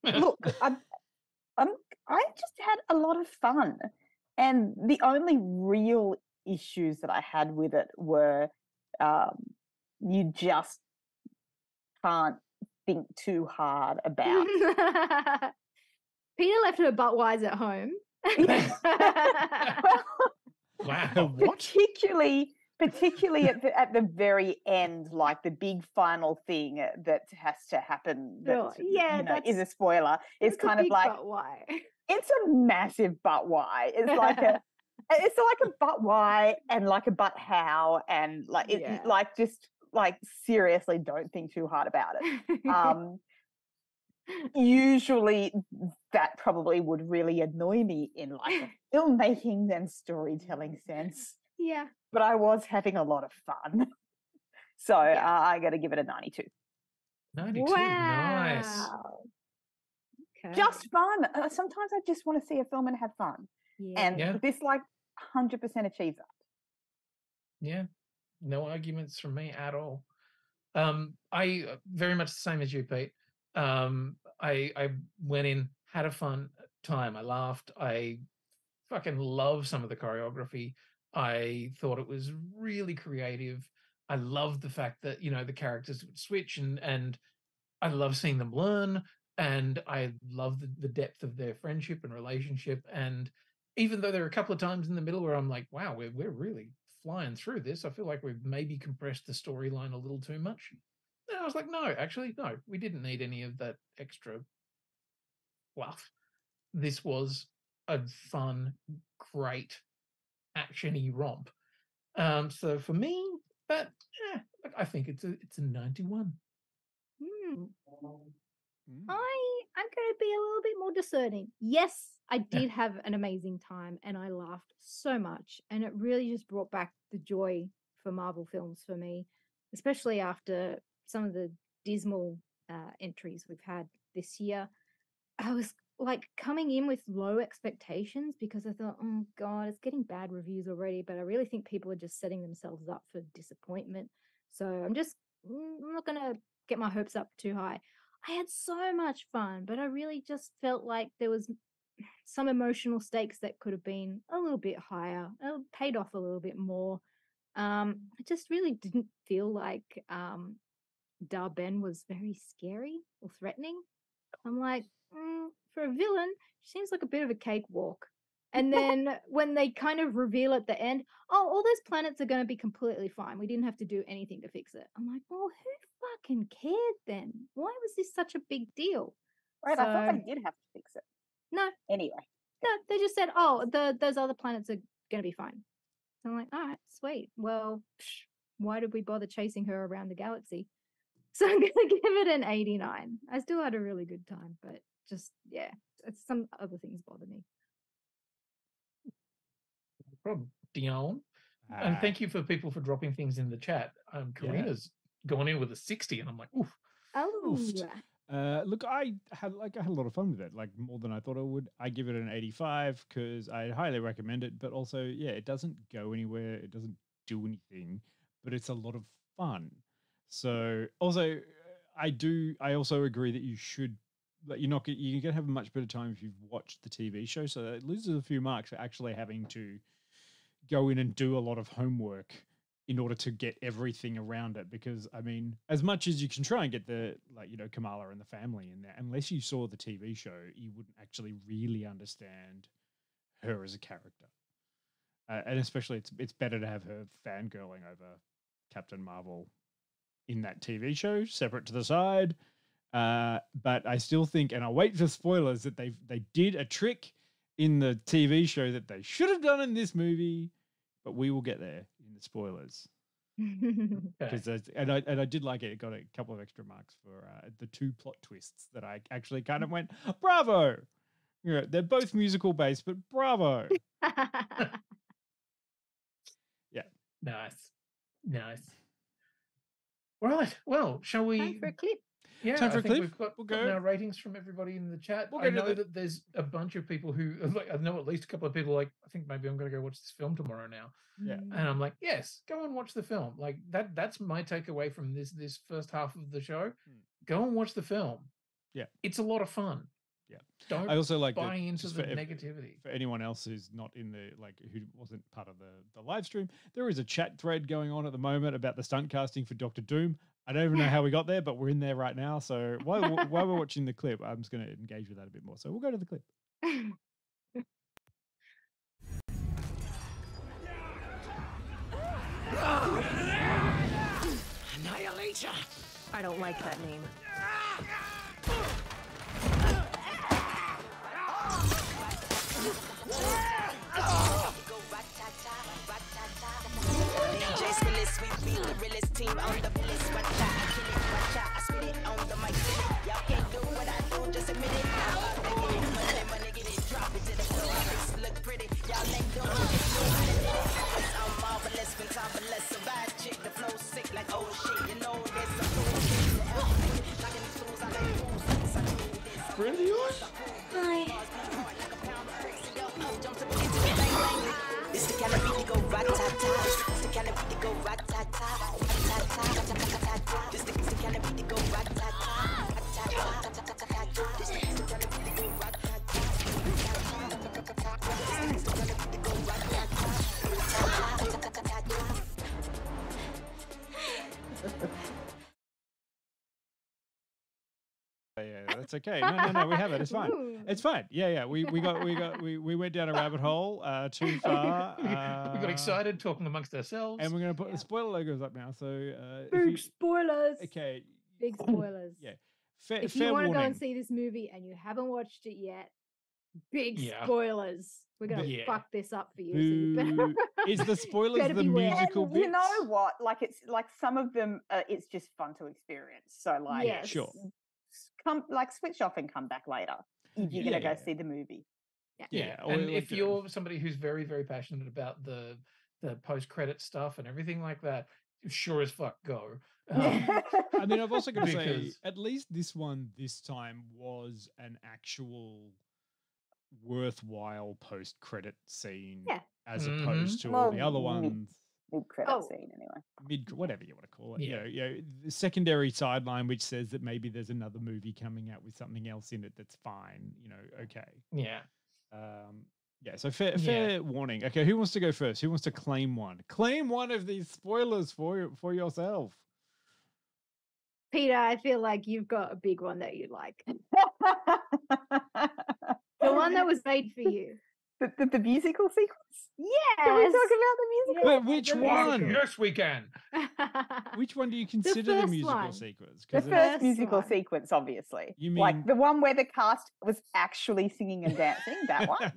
S8: Look, I just had a lot of fun, and the only real issues that I had with it were you just can't think too hard about.
S7: Peter left her butt wise at home.
S5: Wow.
S8: Particularly at the very end, like the big final thing that has to happen that is a spoiler. It's kind of like
S7: butt why.
S8: It's a massive butt why. It's like a butt why and like a butt how, and seriously, don't think too hard about it. Usually that probably would really annoy me in like a filmmaking and storytelling sense.
S7: Yeah.
S8: But I was having a lot of fun. So I got to give it a 92.
S5: 92,
S7: wow.
S5: nice.
S8: Okay. Just fun. Sometimes I just want to see a film and have fun.
S7: Yeah.
S8: And this 100% achieves that.
S5: Yeah. No arguments from me at all. I very much the same as you, Pete. I went in, had a fun time. I laughed. I fucking love some of the choreography. I thought it was really creative. I loved the fact that, you know, the characters would switch and I love seeing them learn, and I love the depth of their friendship and relationship. And even though there are a couple of times in the middle where I'm like, wow, we're really flying through this. I feel like we've maybe compressed the storyline a little too much. And I was like, no, actually, no, we didn't need any of that extra fluff. This was a fun, great, actiony romp. So for me, I think it's a 91.
S7: I'm going to be a little bit more discerning. Yes, I did have an amazing time and I laughed so much, and it really just brought back the joy for Marvel films for me, especially after some of the dismal entries we've had this year. I was like coming in with low expectations because I thought, oh God, it's getting bad reviews already, but I really think people are just setting themselves up for disappointment. So I'm not going to get my hopes up too high. I had so much fun, but I really just felt like there was some emotional stakes that could have been a little bit higher, paid off a little bit more. I just really didn't feel like Dar-Ben was very scary or threatening. I'm like, for a villain, she seems like a bit of a cakewalk. And then when they kind of reveal at the end, all those planets are going to be completely fine. We didn't have to do anything to fix it. I'm like, well, who fucking cared then? Why was this such a big deal?
S8: Right, I thought they did have to fix it.
S7: No.
S8: Anyway.
S7: No, they just said, those other planets are going to be fine. So I'm like, all right, sweet. Well, why did we bother chasing her around the galaxy? So I'm going to give it an 89. I still had a really good time, but just, some other things bother me.
S5: No problem. Dion. And thank you for people for dropping things in the chat. Karina's gone in with a 60, and I'm like, oof.
S7: Oh.
S6: Look, I had a lot of fun with it, like more than I thought I would. I give it an 85 because I highly recommend it, but also, it doesn't go anywhere. It doesn't do anything, but it's a lot of fun. So also, I also agree that you should, you're going to have a much better time if you've watched the TV show. So it loses a few marks for actually having to go in and do a lot of homework in order to get everything around it. Because I mean, as much as you can try and get the Kamala and the family in there, unless you saw the TV show, you wouldn't actually really understand her as a character. And especially, it's better to have her fangirling over Captain Marvel in that TV show, separate to the side. But I still think, and I'll wait for spoilers, that they did a trick in the TV show that they should have done in this movie, but we will get there in the spoilers. Because and I did like it. It got a couple of extra marks for the 2 plot twists that I actually kind of went, bravo. They're both musical based, but bravo. Yeah.
S5: Nice. Right. Well, shall we?
S7: Time for a clip.
S5: Yeah,
S7: Time for
S5: I
S7: a
S5: think
S7: clip.
S5: we've got
S6: We'll go.
S5: now ratings from everybody in the chat.
S6: We'll
S5: I
S6: go to
S5: know that there's a bunch of people who, I know at least a couple of people like, I think maybe I'm going to go watch this film tomorrow now.
S6: Yeah.
S5: And I'm like, yes, go and watch the film. Like that's my takeaway from this first half of the show. Go and watch the film.
S6: Yeah.
S5: It's a lot of fun.
S6: Yeah.
S5: Don't
S6: I also like
S5: buy
S6: that
S5: into
S6: just
S5: the
S6: for
S5: negativity.
S6: For anyone else who's not in the who wasn't part of the live stream, there is a chat thread going on at the moment about the stunt casting for Doctor Doom. I don't even know how we got there, but we're in there right now. So while we're watching the clip, I'm just going to engage with that a bit more. So we'll go to the clip.
S4: Annihilator. I don't like that name. DJ Skillis, we beat the realest team on the list. Watch out, I kill it, watch out, I spit it on the mic. Y'all can't do what I do, just admit it. Money, get it, drop it to the floor. Face look pretty, y'all ain't doing it. I'm marvelous, when time for less. A bad chick, the flow sick like oh shit. You know there's some cool things to help me. Knocking these fools, I like fools. I do this.
S5: Brilliant.
S4: This the kind of beat that go rat-ta-ta. This the kind of beat that go rat-ta-ta. Rat-ta-ta. This the kind of beat that go rat-ta-ta. Rat-ta-ta. This the kind of beat that go rat-ta-ta. This the kind of beat that go rat-ta-ta.
S6: Yeah, that's okay. No, we have it. It's fine. It's fine. Yeah. We went down a rabbit hole too far.
S5: We got excited talking amongst ourselves,
S6: and we're going to put the spoiler logos up now. So
S7: big spoilers.
S6: Okay.
S7: Big spoilers.
S6: Yeah.
S7: If you want to go and see this movie and you haven't watched it yet, big spoilers. We're gonna fuck this up for you. So you better,
S6: is the spoilers the musical bits?
S8: You know what? Like it's like some of them, it's just fun to experience. So like,
S6: sure.
S8: Switch off and come back later if you're gonna go see the movie.
S5: Yeah. And if you're somebody who's very, very passionate about the post-credit stuff and everything like that, sure as fuck go.
S6: I mean, I've also got to say, at least this one this time was an actual worthwhile post-credit scene, as opposed to all the other ones.
S8: Mid-credit scene, anyway.
S6: Whatever you want to call it. Yeah. The secondary sideline, which says that maybe there's another movie coming out with something else in it that's fine. Okay.
S5: Yeah.
S6: So fair warning. Okay, who wants to go first? Who wants to claim one? Claim one of these spoilers for yourself.
S7: Peter, I feel like you've got a big one that you like. The one that was made for you.
S8: The musical sequence?
S7: Yes.
S8: Can we talk about the musical?
S6: But which one?
S5: Yes, we can.
S6: Which one do you consider the musical sequence?
S8: The first musical sequence, obviously.
S6: You mean
S8: like the one where the cast was actually singing and dancing? That one?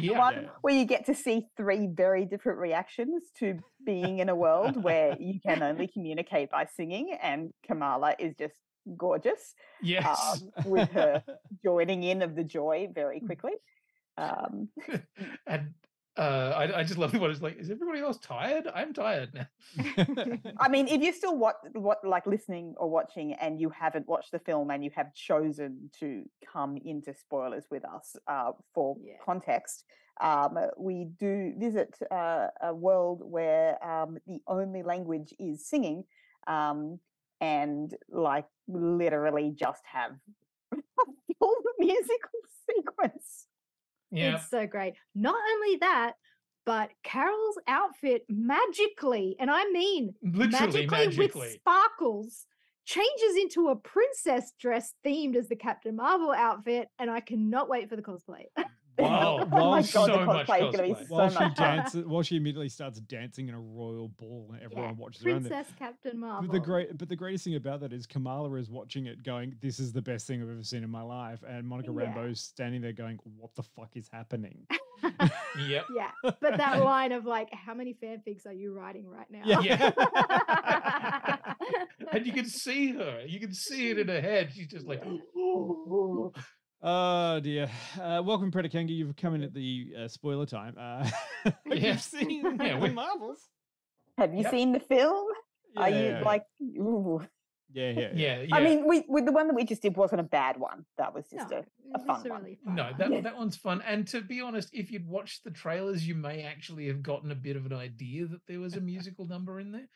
S8: The one where you get to see 3 very different reactions to being in a world where you can only communicate by singing, and Kamala is just gorgeous.
S5: Yes.
S8: With her joining in of the joy very quickly.
S5: And I just love what it's like. Is everybody else tired? I'm tired now.
S8: I mean, if you're still like listening or watching and you haven't watched the film and you have chosen to come into spoilers with us for context, we do visit a world where the only language is singing, and like literally just have a full musical sequence.
S7: It's so great. Not only that, But Carol's outfit magically, and I mean
S5: Literally
S7: with sparkles, changes into a princess dress themed as the Captain Marvel outfit, and I cannot wait for the cosplay.
S5: Wow.
S8: Oh my God,
S5: so
S8: the
S5: much
S8: cosplay is going to be
S5: cosplay.
S8: so
S6: While
S8: much
S6: she
S8: fun.
S6: dances, while she immediately starts dancing in a royal ball, and everyone watches around there.
S7: Princess Captain Marvel.
S6: But the greatest thing about that is Kamala is watching it, going, "This is the best thing I've ever seen in my life," and Monica Rambeau's standing there going, "What the fuck is happening?"
S5: Yep.
S7: Yeah, but that line of like, how many fanfics are you writing right now?
S5: Yeah. And you can see her. You can see it in her head. She's just like,
S6: Oh dear. Welcome, Predicanga. You've come in at the spoiler time. You've seen the Marvels.
S8: Have you seen the film?
S6: Yeah,
S8: Are you like, ooh.
S6: Yeah.
S8: I mean, with the one that we just did wasn't a bad one. That was just a fun one.
S7: Really fun.
S5: No, that one's fun. And to be honest, if you'd watched the trailers, you may actually have gotten a bit of an idea that there was a musical number in there.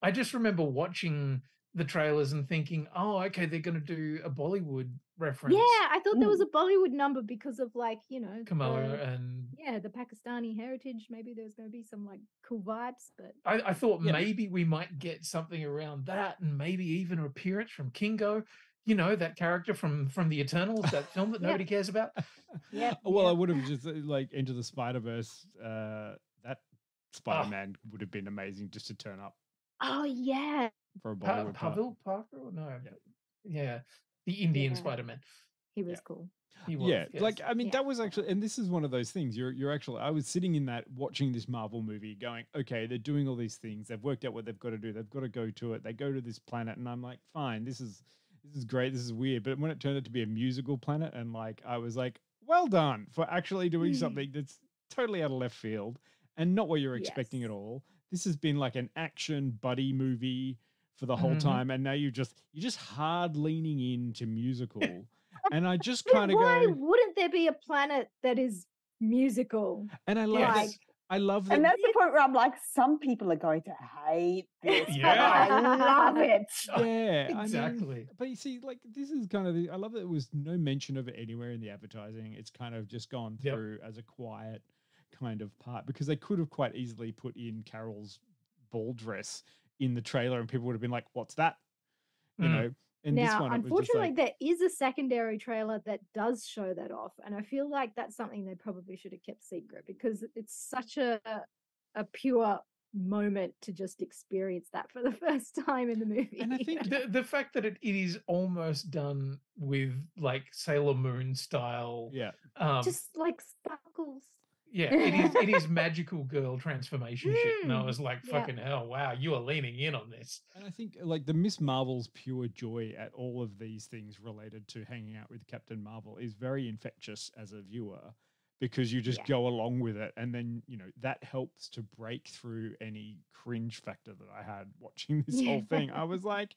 S5: I just remember watching the trailers and thinking, oh, okay, they're going to do a Bollywood reference.
S7: Yeah, I thought there was a Bollywood number because of like,
S5: Kamala and
S7: the Pakistani heritage. Maybe there's going to be some like cool vibes, but
S5: I thought maybe we might get something around that, and maybe even an appearance from Kingo, that character from the Eternals, that film that nobody cares about.
S6: Well, I would have just like Into the Spider-Verse. That Spider-Man would have been amazing just to turn up.
S7: Oh yeah.
S6: For a Bollywood
S5: Pavel Parker? Or no. Yeah. The Indian Spider-Man.
S7: He was cool.
S5: He was.
S6: Yeah,
S5: yes.
S6: like I mean, that was actually, and this is one of those things. You're actually. I was sitting in that watching this Marvel movie, going, okay, they're doing all these things. They've worked out what they've got to do. They've got to go to it. They go to this planet, and I'm like, fine, this is great. This is weird. But when it turned out to be a musical planet, and like I was like, well done for actually doing something that's totally out of left field and not what you're expecting at all. This has been like an action buddy movie for the whole time, and now you're just hard leaning into musical. And I just kind of
S7: why wouldn't there be a planet that is musical?
S6: And I love I love that.
S8: And that's the point where I'm like, some people are going to hate this, but I love it.
S6: Yeah,
S5: exactly.
S6: I mean, but you see, like, this is kind of I love that there was no mention of it anywhere in the advertising. It's kind of just gone through as a quiet kind of part, because they could have quite easily put in Carol's ball dress in the trailer and people would have been like, what's that? You know? And
S7: now,
S6: this one,
S7: unfortunately, there is a secondary trailer that does show that off. And I feel like that's something they probably should have kept secret, because it's such a pure moment to just experience that for the first time in the movie.
S5: And I think the fact that it is almost done with like Sailor Moon style.
S7: Just like sparkles.
S5: Yeah, it is magical girl transformation shit. And I was like, fucking hell, wow, you are leaning in on this.
S6: And I think like the Miss Marvel's pure joy at all of these things related to hanging out with Captain Marvel is very infectious as a viewer, because you just go along with it. And then, that helps to break through any cringe factor that I had watching this whole thing. I was like,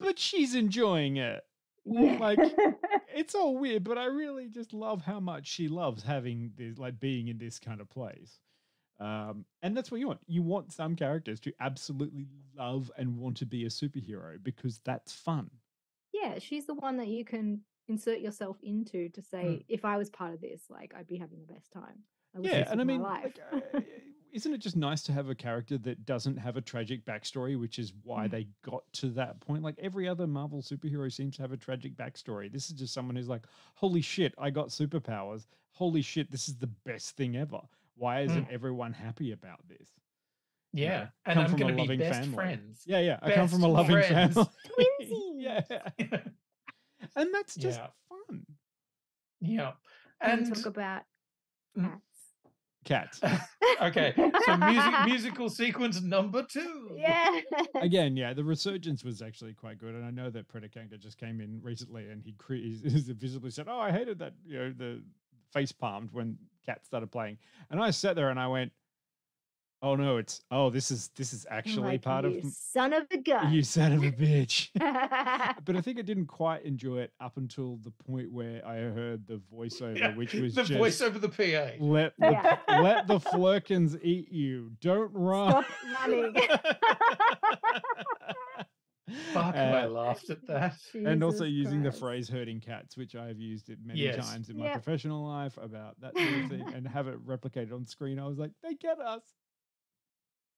S6: but she's enjoying it. Like, it's all weird, but I really just love how much she loves having this, like being in this kind of place. And that's what you want. You want some characters to absolutely love and want to be a superhero, because that's fun.
S7: Yeah, she's the one that you can insert yourself into to say, if I was part of this, like, I'd be having the best time.
S6: And I mean, like, isn't it just nice to have a character that doesn't have a tragic backstory, which is why they got to that point? Like, every other Marvel superhero seems to have a tragic backstory. This is just someone who's like, holy shit, I got superpowers. Holy shit, this is the best thing ever. Why isn't everyone happy about this?
S5: Yeah, and I'm going to be best friends.
S6: Yeah, I come from a loving family.
S7: Twinsies.
S6: And that's just fun.
S5: Yeah.
S7: And talk about
S6: cats.
S5: Okay, so musical sequence number 2.
S7: Yeah.
S6: Again, the resurgence was actually quite good, and I know that Predicanga just came in recently, and he visibly said, "Oh, I hated that." The face palmed when Cat started playing, and I sat there and I went, "Oh no, this is actually
S7: like,
S6: part of
S7: son of a gun,
S6: you son of a bitch." But I think I didn't quite enjoy it up until the point where I heard the voiceover, which was
S5: the voice over the PA.
S6: Let the Flurkins eat you. Don't run.
S7: Stop running.
S5: Fuck, I laughed at that.
S6: And also
S7: Jesus
S6: using the
S7: Christ.
S6: phrase herding cats, which I've used it many
S5: Yes.
S6: times in my
S7: Yep.
S6: professional life about that sort of thing, and have it replicated on screen. I was like, they get us.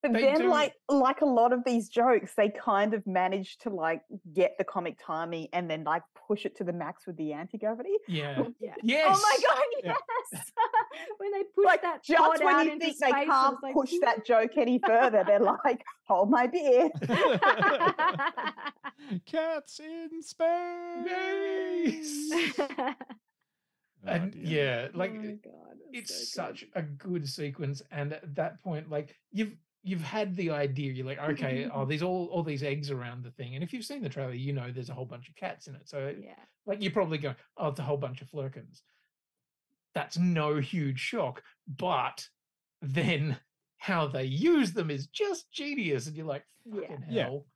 S8: But
S5: They
S8: then,
S5: do-
S8: like a lot of these jokes, they kind of manage to like get the comic timing and then like push it to the max with the anti-gravity.
S5: Yeah.
S7: Yeah.
S5: Yes.
S7: Oh my god,
S6: Yeah.
S7: yes! When they push
S8: Like
S7: that
S8: just
S7: pod
S8: when
S7: out
S8: you
S7: into
S8: think
S7: space,
S8: they
S7: it's
S8: can't
S7: like,
S8: push that joke any further, they're like, "Hold my beer."
S6: Cats in space. Oh,
S5: And
S6: dear.
S5: yeah, like
S7: oh my god,
S5: it's
S7: so good.
S5: such a good sequence, and at that point, like you've had the idea. You're like, okay, oh, there's all these eggs around the thing, and if you've seen the trailer, you know there's a whole bunch of cats in it. So
S7: Yeah.
S5: like you're probably going, oh, it's a whole bunch of flurkins. That's no huge shock, but then how they use them is just genius, and you're like, fucking
S6: Yeah.
S5: hell.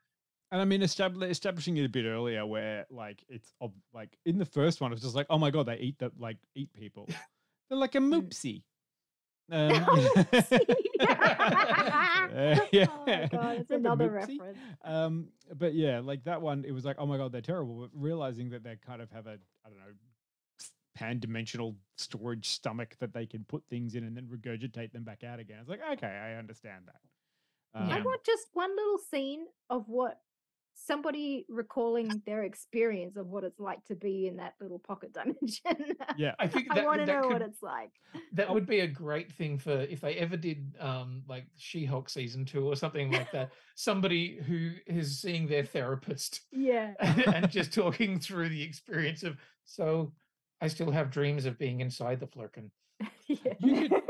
S6: And I mean, establishing it a bit earlier, where like it's like in the first one, it's just like, oh my god, they eat people. They're like a moopsie.
S7: Yeah.
S6: Yeah.
S7: Oh my god, it's
S6: Remember
S7: another
S6: Moopsie?
S7: reference.
S6: But yeah, like that one, it was like, oh my god, they're terrible. But realizing that they kind of have a, I don't know, pan-dimensional storage stomach that they can put things in and then regurgitate them back out again. It's like, okay, I understand that.
S7: I want just one little scene of what somebody recalling their experience of what it's like to be in that little pocket dimension.
S6: Yeah.
S5: I think
S7: I want to know what
S5: could-
S7: it's like.
S5: That would be a great thing for if they ever did like She-Hulk season 2 or something like that. Somebody who is seeing their therapist
S7: Yeah.
S5: and just talking through the experience of, so I still have dreams of being inside the flurkin.
S7: Yeah.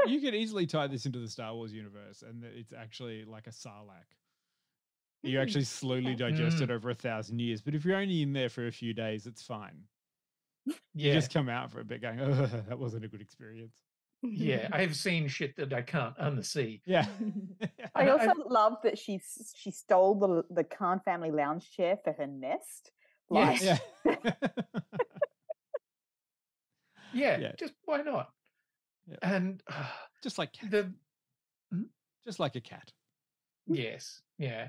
S6: You could easily tie this into the Star Wars universe, and that it's actually like a sarlacc. You actually slowly digest it over 1,000 years, but if you're only in there for a few days, it's fine. You
S5: Yeah,
S6: just come out for a bit going, oh, that wasn't a good experience.
S5: yeah. I've seen shit that I can't unsee.
S6: Yeah.
S8: I also love that she stole the Khan family lounge chair for her nest. Like,
S5: Yes.
S6: Yeah.
S5: Yeah, just why not?
S6: Yeah.
S5: And
S6: Just like cats.
S5: the
S6: Just like a cat.
S5: yes, yeah.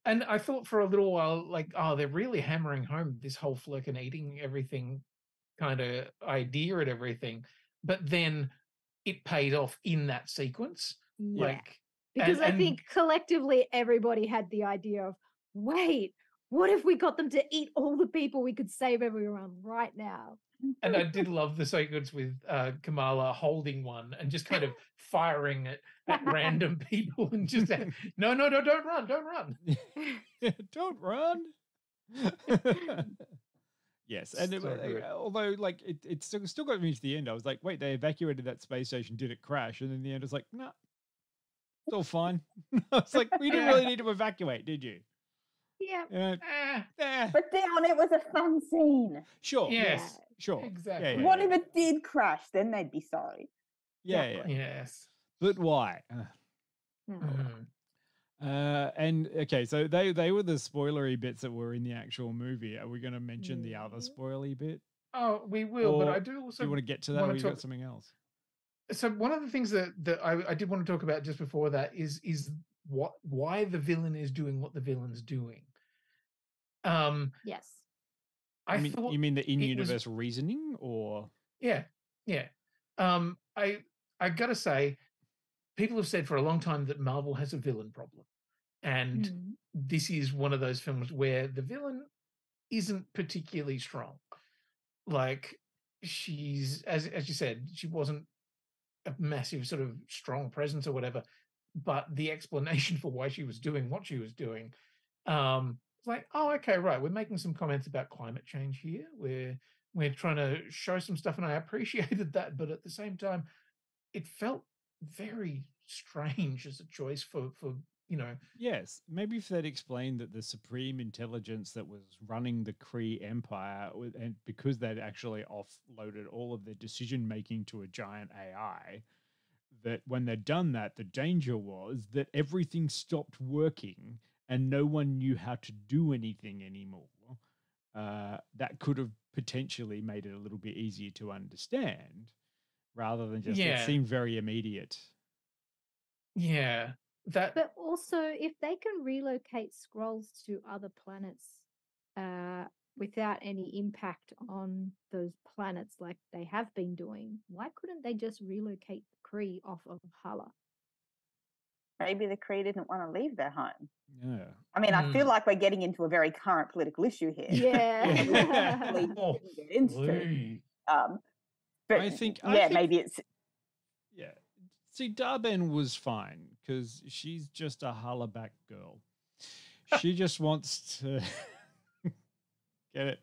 S5: And I thought for a little while, like, oh, they're really hammering home this whole flurkin eating everything kind of idea and everything. But then it paid off in that sequence.
S7: Yeah.
S5: Like,
S7: Because I
S5: and-
S7: think collectively everybody had the idea of, wait, what if we got them to eat all the people? We could save everyone right now.
S5: And I did love the sequence with Kamala holding one and just kind of firing it at random people and just no, don't run, don't run.
S6: Don't run. Yes, and
S5: So good.
S6: although like it still got me to the end. I was like, wait, they evacuated that space station, did it crash? And then the end, I was like, no, it's all fine. I was like, we didn't really need to evacuate, did you?
S7: Yeah.
S6: You know,
S8: but Dion, it was a fun scene.
S6: sure,
S5: Yes,
S6: sure,
S5: exactly.
S6: Yeah,
S8: What if it did crash? Then they'd be sorry.
S6: yeah.
S5: Yes.
S6: But why?
S5: Mhm.
S6: And okay, so they were the spoilery bits that were in the actual movie. Are we going to mention the other spoilery bit?
S5: Oh, we will, but
S6: Or
S5: I do also
S6: Do you want to get to that,
S5: wanna
S6: or you
S5: talk-
S6: got something else?
S5: So one of the things that I did want to talk about just before that is why the villain is doing what the villain's doing.
S7: Yes.
S5: I
S6: you mean,
S5: thought
S6: you mean the
S5: it was-
S6: in-universe reasoning, or
S5: Yeah. I gotta say, people have said for a long time that Marvel has a villain problem, and
S7: Mm.
S5: this is one of those films where the villain isn't particularly strong. Like she's, as you said, she wasn't a massive sort of strong presence or whatever, but the explanation for why she was doing what she was doing, it's like, oh, okay, right, we're making some comments about climate change here. We're trying to show some stuff, and I appreciated that, but at the same time, it felt very strange as a choice for
S6: yes, maybe if they'd explained that the supreme intelligence that was running the Kree Empire, and because they'd actually offloaded all of their decision making to a giant AI, that when they'd done that, the danger was that everything stopped working and no one knew how to do anything anymore. That could have potentially made it a little bit easier to understand, rather than just it
S5: Yeah.
S6: seemed very immediate.
S5: Yeah.
S7: But also, if they can relocate Skrulls to other planets without any impact on those planets like they have been doing, why couldn't they just relocate the Kree off of Hala?
S8: Maybe the Kree didn't want to leave their home.
S6: Yeah.
S8: I mean, I feel like we're getting into a very current political issue here.
S7: Yeah.
S8: We didn't get into. But
S6: I think
S8: maybe it's.
S6: Yeah. See, Darben was fine because she's just a hollaback girl. She just wants to get it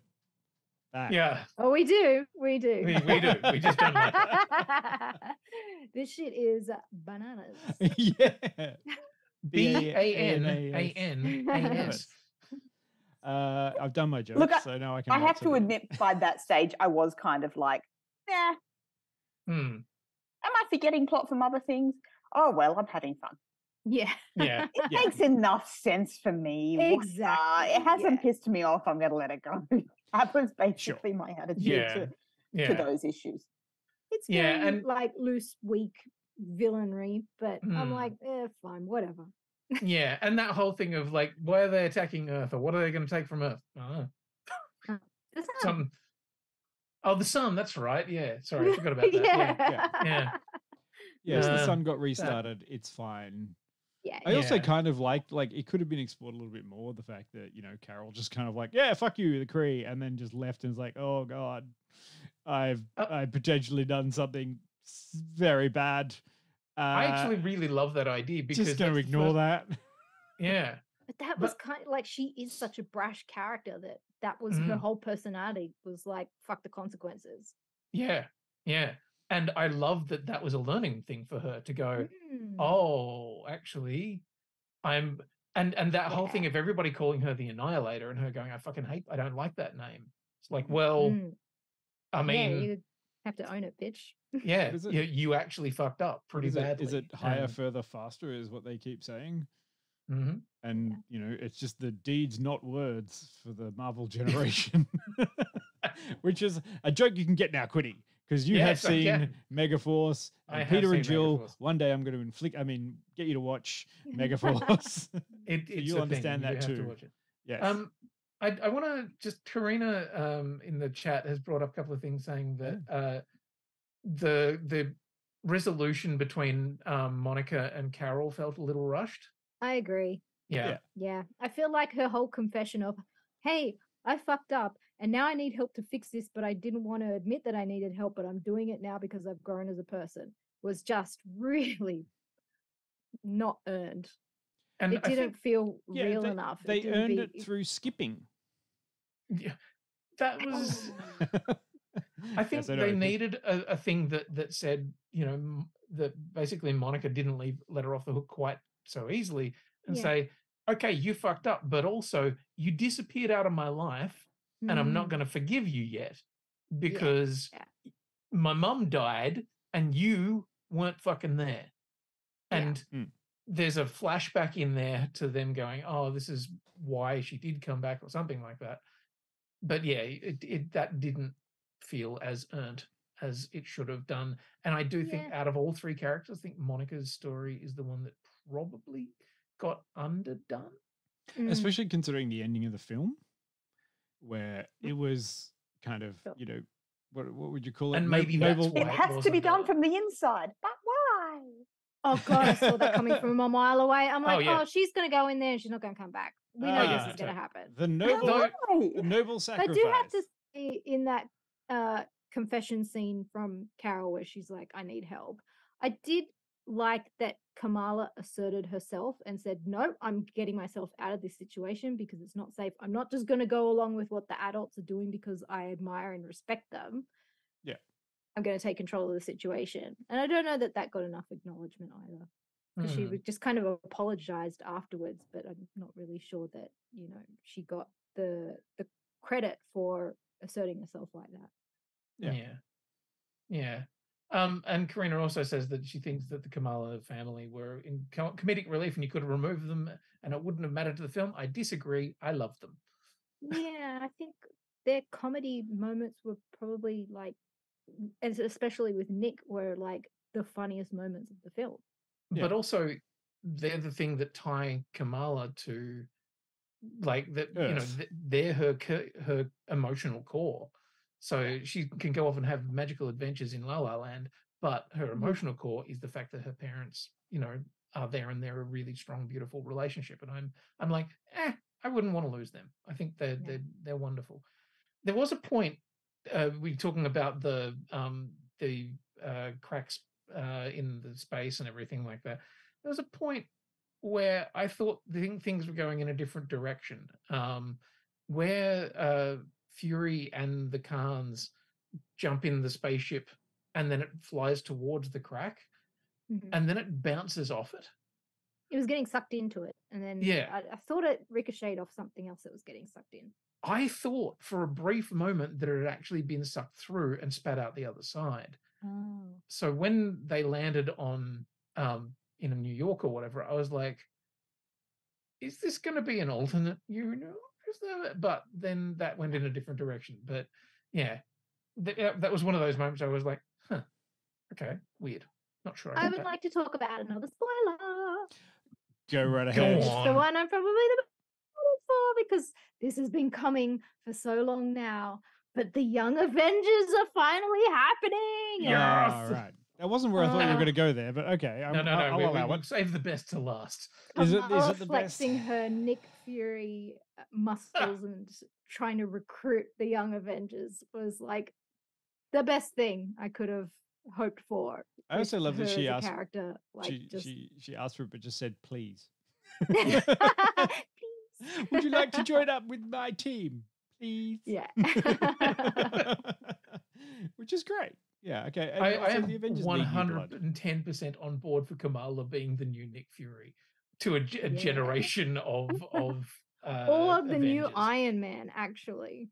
S6: back.
S5: Yeah.
S7: Oh, we do. We do.
S5: We do. We just don't like it.
S7: This shit is bananas.
S6: Yeah.
S5: BANANAS.
S6: I've done my joke,
S8: Look,
S6: so now I can.
S8: I have to admit, by that stage, I was kind of like, nah. Am I forgetting plot from other things? Oh, well, I'm having fun.
S7: Yeah.
S5: Yeah.
S8: It makes enough sense for me.
S7: Exactly.
S8: It hasn't pissed me off. I'm going to let it go. That was basically my attitude to those issues.
S7: It's getting like loose, weak villainry, but I'm like, fine, whatever.
S5: Yeah, and that whole thing of like, why are they attacking Earth, or what are they going to take from Earth? I don't know.
S7: The sun.
S5: The sun. That's right. Yeah, sorry, I forgot about that. Yeah.
S6: Yes, the sun got restarted. It's fine.
S7: Yeah.
S6: I also kind of liked, like, it could have been explored a little bit more. The fact that, you know, Carol just kind of like, yeah, fuck you, the Kree, and then just left and was like, oh god, I've potentially done something very bad.
S5: I actually really love that idea because
S6: just going to ignore that.
S5: Yeah.
S7: But that was kind of like, she is such a brash character that was her whole personality, was like, fuck the consequences.
S5: Yeah. Yeah. And I love that was a learning thing for her to go, oh, actually, and that whole thing of everybody calling her the Annihilator and her going, I don't like that name. It's like, well, I mean,
S7: you have to own it, bitch.
S5: Yeah, you actually fucked up pretty badly.
S6: Is it higher, further, faster is what they keep saying?
S5: Mm-hmm.
S6: And, you know, it's just the deeds, not words for the Marvel generation, which is a joke you can get now, Quinny, because you have seen Megaforce and Peter and Jill.
S5: Megaforce.
S6: One day I'm going to get you to watch Megaforce. You'll understand that too.
S5: Have to watch it.
S6: Yes.
S5: I want to just, Karina in the chat has brought up a couple of things saying that the resolution between Monica and Carol felt a little rushed.
S7: I agree.
S5: Yeah.
S7: I feel like her whole confession of, hey, I fucked up and now I need help to fix this, but I didn't want to admit that I needed help, but I'm doing it now because I've grown as a person, was just really not earned. And it didn't feel real enough.
S6: They earned it through skipping.
S5: Yeah. That was... I think they needed a thing that said, you know, that basically Monica didn't let her off the hook quite so easily and say, okay, you fucked up, but also you disappeared out of my life and I'm not going to forgive you yet because my mum died and you weren't fucking there. And there's a flashback in there to them going, oh, this is why she did come back or something like that. But yeah, that didn't feel as earned as it should have done. And I do think out of all three characters, I think Monica's story is the one that probably got underdone.
S6: Especially considering the ending of the film, where it was kind of, you know, what would you call it?
S5: And maybe
S8: it has to be done from the inside. But why?
S7: Oh God, I saw that coming from a mile away. I'm like, she's going to go in there and she's not going to come back. We know this is going to happen.
S6: The noble sacrifice.
S7: I do have to say, in that confession scene from Carol where she's like, I need help, I did like that Kamala asserted herself and said, no, I'm getting myself out of this situation because it's not safe. I'm not just going to go along with what the adults are doing because I admire and respect them.
S6: Yeah.
S7: I'm going to take control of the situation. And I don't know that got enough acknowledgement either, because she just kind of apologized afterwards, but I'm not really sure that, you know, she got the credit for asserting herself like that.
S5: Yeah. And Karina also says that she thinks that the Kamala family were in comedic relief and you could have removed them and it wouldn't have mattered to the film. I disagree. I love them.
S7: Yeah, I think their comedy moments were probably like, especially with Nick, were like the funniest moments of the film.
S5: But also they're the thing that tie Kamala to, like, that, you know,
S6: Earth.
S5: they're her emotional core. So she can go off and have magical adventures in La La Land, but her emotional core is the fact that her parents, you know, are there and they're a really strong, beautiful relationship. And I'm like, I wouldn't want to lose them. I think they're wonderful. There was a point we were talking about the cracks in the space and everything like that. There was a point where I thought things were going in a different direction, where Fury and the Khans jump in the spaceship and then it flies towards the crack and then it bounces off it.
S7: It was getting sucked into it, and then I thought it ricocheted off something else that was getting sucked in.
S5: I thought for a brief moment that it had actually been sucked through and spat out the other side.
S7: Oh.
S5: So when they landed on in New York or whatever, I was like, is this going to be an alternate universe? But then that went in a different direction. But yeah, that was one of those moments I was like, huh, okay, weird. Not sure.
S7: I would like to talk about another spoiler.
S6: Go right ahead.
S7: It's the one I'm probably the most for because this has been coming for so long now. But the Young Avengers are finally happening.
S5: Yes.
S6: All right. That wasn't where I thought you were going to go there, but okay.
S5: No.
S6: I'll allow
S5: We'll
S6: it.
S5: save the best to last.
S6: Is it the best?
S7: Flexing her Nick Fury muscles and trying to recruit the Young Avengers was like the best thing I could have hoped for.
S6: I also love that she asked.
S7: Character, like,
S6: she asked for it, but just said please.
S7: Please.
S6: Would you like to join up with my team, please?
S7: Yeah.
S6: Which is great. Yeah. Okay.
S5: I am 110% on board for Kamala being the new Nick Fury to a generation of
S7: or the
S5: Avengers.
S7: new Iron Man, actually,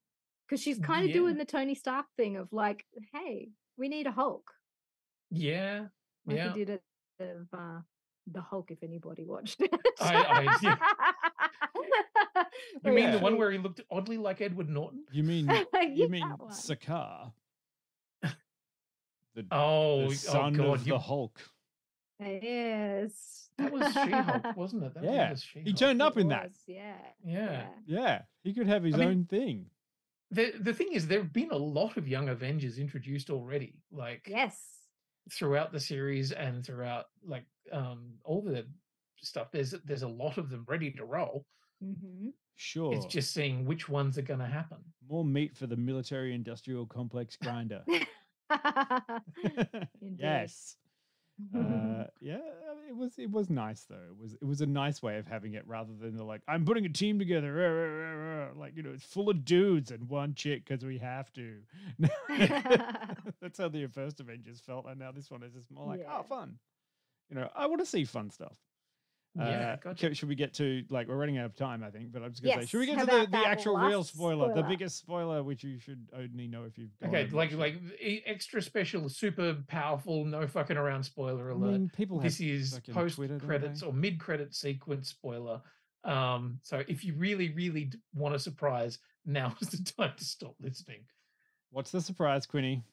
S7: because she's kind of doing the Tony Stark thing of like, hey, we need a Hulk.
S5: Yeah.
S7: Like he did it of the Hulk, if anybody watched it.
S5: You mean the one where he looked oddly like Edward Norton?
S6: You mean Sakaar? The son of the Hulk.
S7: Yes.
S5: That was She-Hulk, wasn't it? That was
S6: he turned up in that.
S5: Yeah.
S6: He could have his own thing.
S5: The thing is, there have been a lot of Young Avengers introduced already. Like, throughout the series and throughout like all the stuff. There's a lot of them ready to roll.
S7: Mm-hmm.
S6: Sure.
S5: It's just seeing which ones are going to happen.
S6: More meat for the military-industrial complex grinder. Yes. It was nice though. It was a nice way of having it rather than I'm putting a team together, like, you know, it's full of dudes and one chick because we have to. That's how the first Avengers felt, and now this one is just more like, oh, fun. You know, I want to see fun stuff.
S5: Gotcha.
S6: Should we get to, like, we're running out of time, I think, but I'm just going to say, should we get to the actual real spoiler, the biggest spoiler, which you should only know if you've gone
S5: like extra special, super powerful, no fucking around spoiler alert.
S6: I mean, people
S5: this is post credits or mid credit sequence spoiler. So if you really, really want a surprise, now is the time to stop listening.
S6: What's the surprise, Quinny?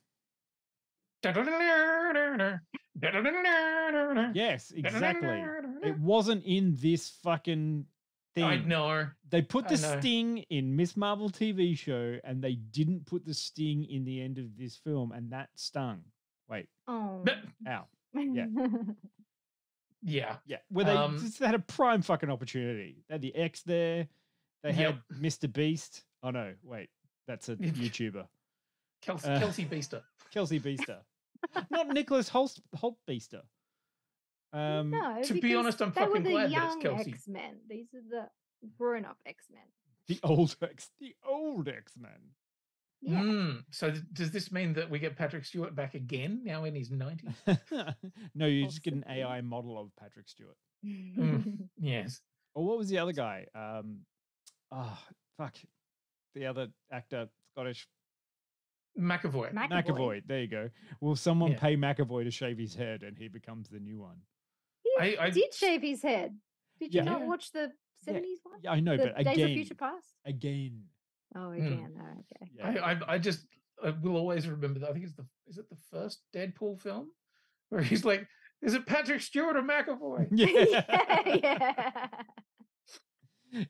S6: Yes, exactly. It wasn't in this fucking thing.
S5: I know.
S6: They put the sting in Miss Marvel TV show, and they didn't put the sting in the end of this film, and that stung. Wait.
S7: Oh.
S6: Ow. Yeah.
S5: Yeah.
S6: Where they just had a prime fucking opportunity. They had the X there. They had Mr. Beast. Oh no, wait. That's a YouTuber.
S5: Kelsey Beaster.
S6: Kelsey Beaster. Not Nicholas Holt Beaster.
S7: No,
S5: to be honest, I'm fucking glad that it's Kelsey.
S7: X-Men. These are the grown-up X-Men.
S6: The old X-Men.
S7: Yeah.
S5: So does this mean that we get Patrick Stewart back again now in his 90s?
S6: No, you just get an AI model of Patrick Stewart.
S5: Yes.
S6: Or what was the other guy? The other actor, Scottish. McAvoy. There you go. Will someone pay McAvoy to shave his head and he becomes the new one?
S7: He did shave his head. Did you not watch the 70s one?
S6: Yeah, I know, but again.
S7: Days of Future Past?
S6: Again.
S7: Oh, again. Oh, okay.
S5: Yeah. I will always remember that. I think is it the first Deadpool film where he's like Is it Patrick Stewart or McAvoy?
S7: Yeah.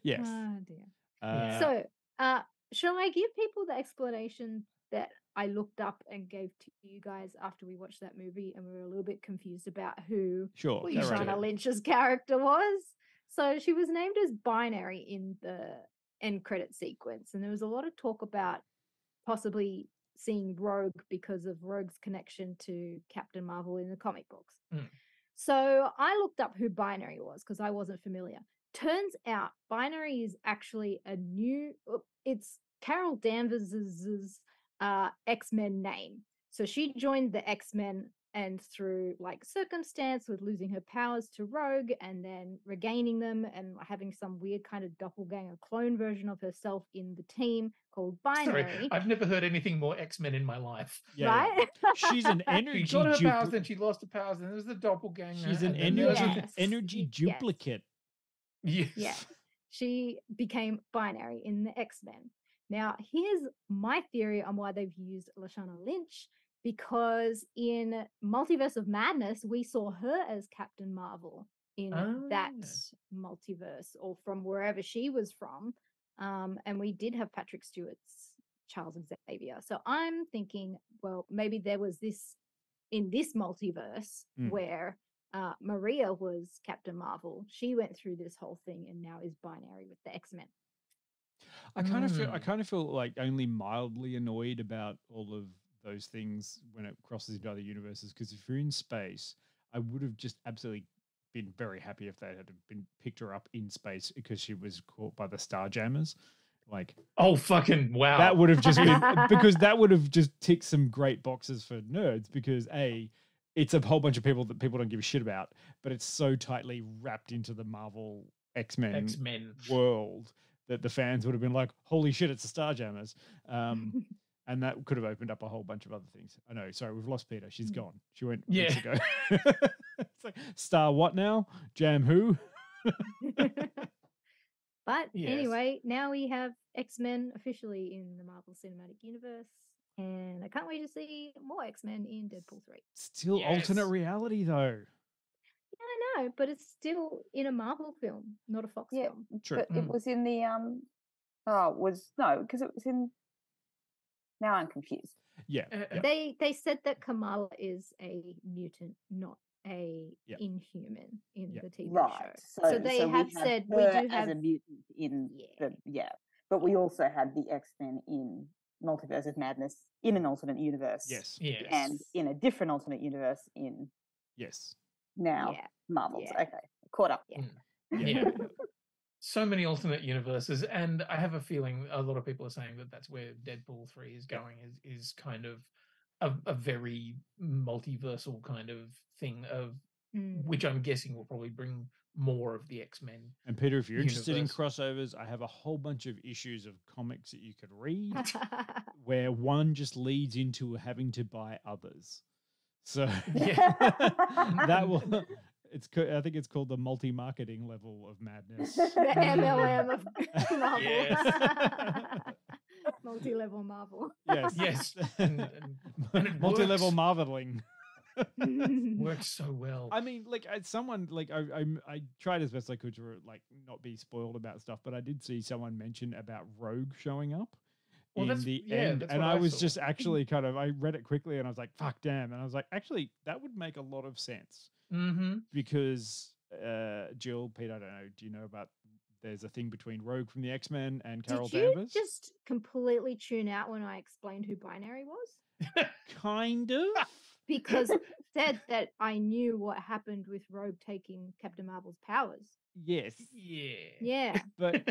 S6: Yes.
S7: Oh dear.
S5: Yeah.
S7: So, shall I give people the explanation that I looked up and gave to you guys after we watched that movie, and we were a little bit confused about who
S6: Sure.
S5: Please
S6: go right
S7: Lashana
S6: ahead.
S7: Lynch's character was? So she was named as binary in the end credit sequence, and there was a lot of talk about possibly seeing Rogue because of Rogue's connection to Captain Marvel in the comic books.
S5: Mm.
S7: So I looked up who binary was because I wasn't familiar. Turns out binary is actually it's Carol Danvers's X-Men name. So she joined the X-Men, and through like circumstance with losing her powers to Rogue and then regaining them and having some weird kind of doppelganger clone version of herself in the team called Binary.
S5: Sorry, I've never heard anything more X-Men in my life.
S6: Yeah,
S7: right?
S6: she's an
S5: She
S6: energy
S5: got her powers,
S6: duplicate.
S5: then she lost her powers, then there's the doppelganger.
S6: She's an
S5: and then there's
S6: energy
S7: Yes.
S6: energy
S7: Yes.
S6: duplicate.
S5: Yes.
S7: Yeah. She became binary in the X-Men. Now, here's my theory on why they've used Lashana Lynch, because in Multiverse of Madness, we saw her as Captain Marvel in that multiverse, or from wherever she was from. And we did have Patrick Stewart's Charles Xavier. So I'm thinking, well, maybe there was this in this multiverse where Maria was Captain Marvel. She went through this whole thing and now is binary with the X-Men.
S6: I kind of feel like only mildly annoyed about all of those things when it crosses into other universes, because if you're in space, I would have just absolutely been very happy if they had been picked her up in space because she was caught by the Starjammers. Like,
S5: oh fucking wow,
S6: that would have just been because that would have just ticked some great boxes for nerds, because it's a whole bunch of people that people don't give a shit about, but it's so tightly wrapped into the Marvel X-Men world that the fans would have been like, holy shit, it's the Starjammers. And that could have opened up a whole bunch of other things. I know, sorry, we've lost Peter. She's gone. She went weeks ago. It's like, Star what now? Jam who?
S7: But anyway, now we have X-Men officially in the Marvel Cinematic Universe, and I can't wait to see more X-Men in Deadpool 3.
S6: Still alternate reality, though.
S7: Yeah, I know, but it's still in a Marvel film, not a Fox film.
S6: True.
S8: But it was in the because it was in. Now I'm confused.
S6: Yeah.
S7: They said that Kamala is a mutant, not a inhuman in the TV show. So they have said we do have
S8: a mutant in but we also had the X-Men in Multiverse of Madness in an alternate universe.
S6: Yes.
S8: And in a different alternate universe in now Marvel's. Okay, caught up.
S5: Yeah. So many alternate universes, and I have a feeling a lot of people are saying that that's where Deadpool 3 is going, is kind of a very multiversal kind of thing, of which I'm guessing will probably bring more of the X-Men.
S6: And Peter, if you're interested in crossovers, I have a whole bunch of issues of comics that you could read where one just leads into having to buy others. So that will... I think it's called the multi-marketing level of madness.
S7: The MLM of Marvel. Multi-level Marvel.
S5: Yes. And it
S6: multi-level marveling.
S5: Works so well.
S6: I mean, like, someone, like, I tried as best I could to, like, not be spoiled about stuff, but I did see someone mention about Rogue showing up in the end. And I was just actually kind of, I read it quickly and I was like, fuck, damn. And I was like, actually, that would make a lot of sense. Because Jill, Pete, I don't know, do you know about, there's a thing between Rogue from the X-Men and Carol Danvers?
S7: Did you just completely tune out when I explained who binary was?
S6: Kind of.
S7: Because it said that I knew what happened with Rogue taking Captain Marvel's powers.
S6: Yes.
S7: Yeah.
S6: But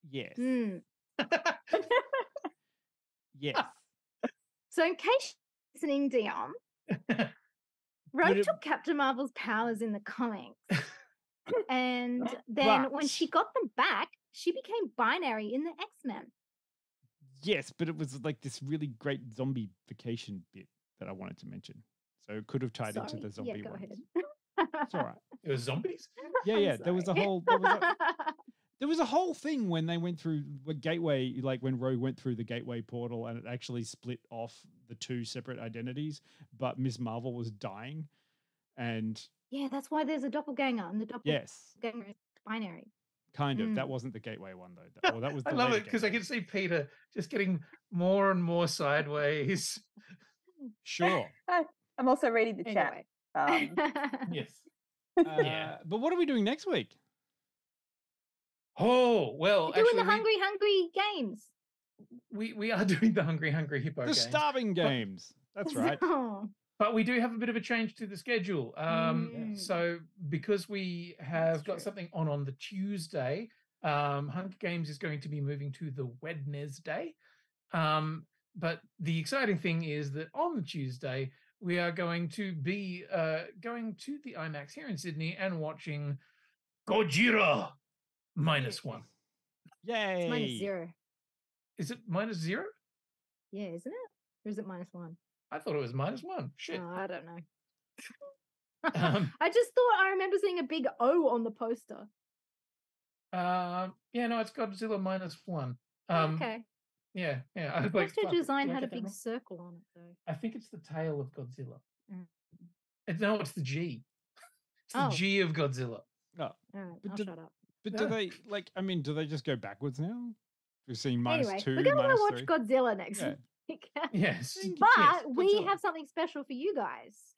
S6: yes. Yes.
S7: So in case you're listening, Dion, Rogue took Captain Marvel's powers in the comics. And then when she got them back, she became binary in the X-Men.
S6: Yes, but it was like this really great zombie-fication bit that I wanted to mention. So it could have tied into the zombie ones.
S7: Ahead.
S6: It's all right.
S5: It was zombies?
S6: Yeah. There was a whole... There was a whole thing when they went through the gateway, like when Rogue went through the gateway portal and it actually split off the two separate identities, but Miss Marvel was dying. And
S7: Yeah, that's why there's a doppelganger, and the doppelganger
S6: yes,
S7: is binary.
S6: kind of. That wasn't the gateway one though. Well, that was.
S5: I
S6: The
S5: love
S6: later
S5: it because I
S6: gateway.
S5: can see Peter just getting more and more sideways.
S6: Sure.
S8: I'm also reading the chat.
S5: Yes.
S6: Yeah. But what are we doing next week?
S5: Oh, well,
S7: We're doing
S5: actually,
S7: the hungry games.
S5: we are doing the hungry hippo
S6: The
S5: games.
S6: starving games. That's right.
S5: But we do have a bit of a change to the schedule. So because we have got something on the Tuesday, Hunger Games is going to be moving to the Wednesday. But the exciting thing is that on the Tuesday, we are going to be going to the IMAX here in Sydney and watching Gojira -1.
S6: Yay!
S7: It's -0.
S5: Is it -0?
S7: Yeah, isn't it? Or is it -1?
S5: I thought it was -1. Shit.
S7: Oh, I don't know.
S5: Um,
S7: I just thought I remember seeing a big O on the poster.
S5: yeah, no, it's Godzilla -1.
S7: Okay.
S5: Yeah. I
S7: The
S5: was like,
S7: poster
S5: fuck,
S7: design
S5: did I
S7: had a
S5: get that
S7: big
S5: wrong?
S7: circle on it, though.
S5: I think it's the tail of Godzilla.
S7: Mm.
S5: No, it's the G. It's the
S7: Oh.
S5: G of Godzilla.
S6: Oh.
S7: All right,
S6: But
S7: I'll
S6: do-
S7: shut up.
S6: But do they do they just go backwards now? We've seen -2,
S7: Anyway, we're going to watch
S6: -3.
S7: Godzilla next
S6: Yeah.
S7: week.
S5: Yes.
S7: But
S5: yes,
S7: we
S5: Godzilla.
S7: have something special for you guys.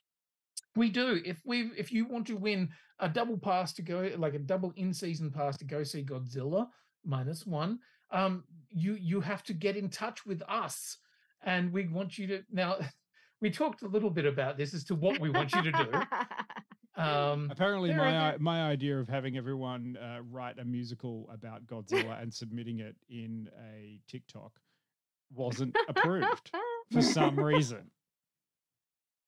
S5: We do. If you want to win a double pass to go, like a double in-season pass to go see Godzilla -1, you have to get in touch with us, and we want you to. Now, we talked a little bit about this as to what we want you to do.
S6: Apparently,
S5: there are-
S6: my idea of having everyone write a musical about Godzilla and submitting it in a TikTok wasn't approved for some reason.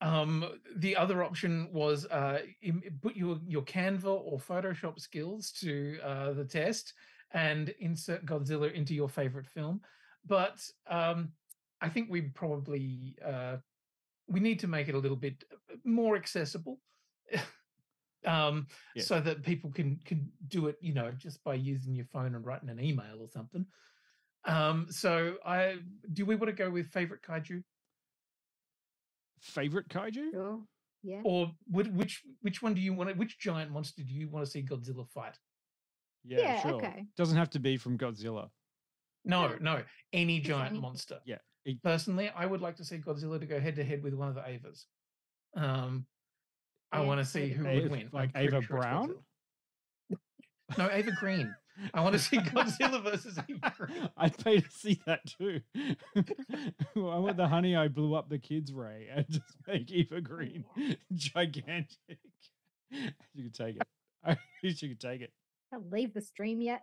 S5: The other option was put your Canva or Photoshop skills to the test and insert Godzilla into your favorite film. But I think we probably we need to make it a little bit more accessible.
S6: Yes.
S5: So that people can do it, just by using your phone and writing an email or something. So do we want to go with favorite kaiju?
S6: Favorite kaiju?
S7: Sure. Yeah.
S5: Or which one do you want? Which giant monster do you want to see Godzilla fight?
S7: Yeah,
S6: sure.
S7: okay.
S6: Doesn't have to be from Godzilla.
S5: No, any
S7: Just
S5: giant
S7: anything.
S5: monster.
S6: Yeah.
S5: Personally, I would like to see Godzilla to go head to head with one of the Avas. I
S7: Yeah,
S5: want to see who would win.
S6: Like
S5: I'm pretty
S6: Ava
S5: sure it's
S6: Brown?
S5: Godzilla. No, Ava Green. I want to see Godzilla versus Ava Green.
S6: I'd pay to see that too. I want the Honey I Blew Up the Kids Ray and just make Eva Green gigantic. You can take it. I wish you could take it.
S7: I'll leave the stream yet.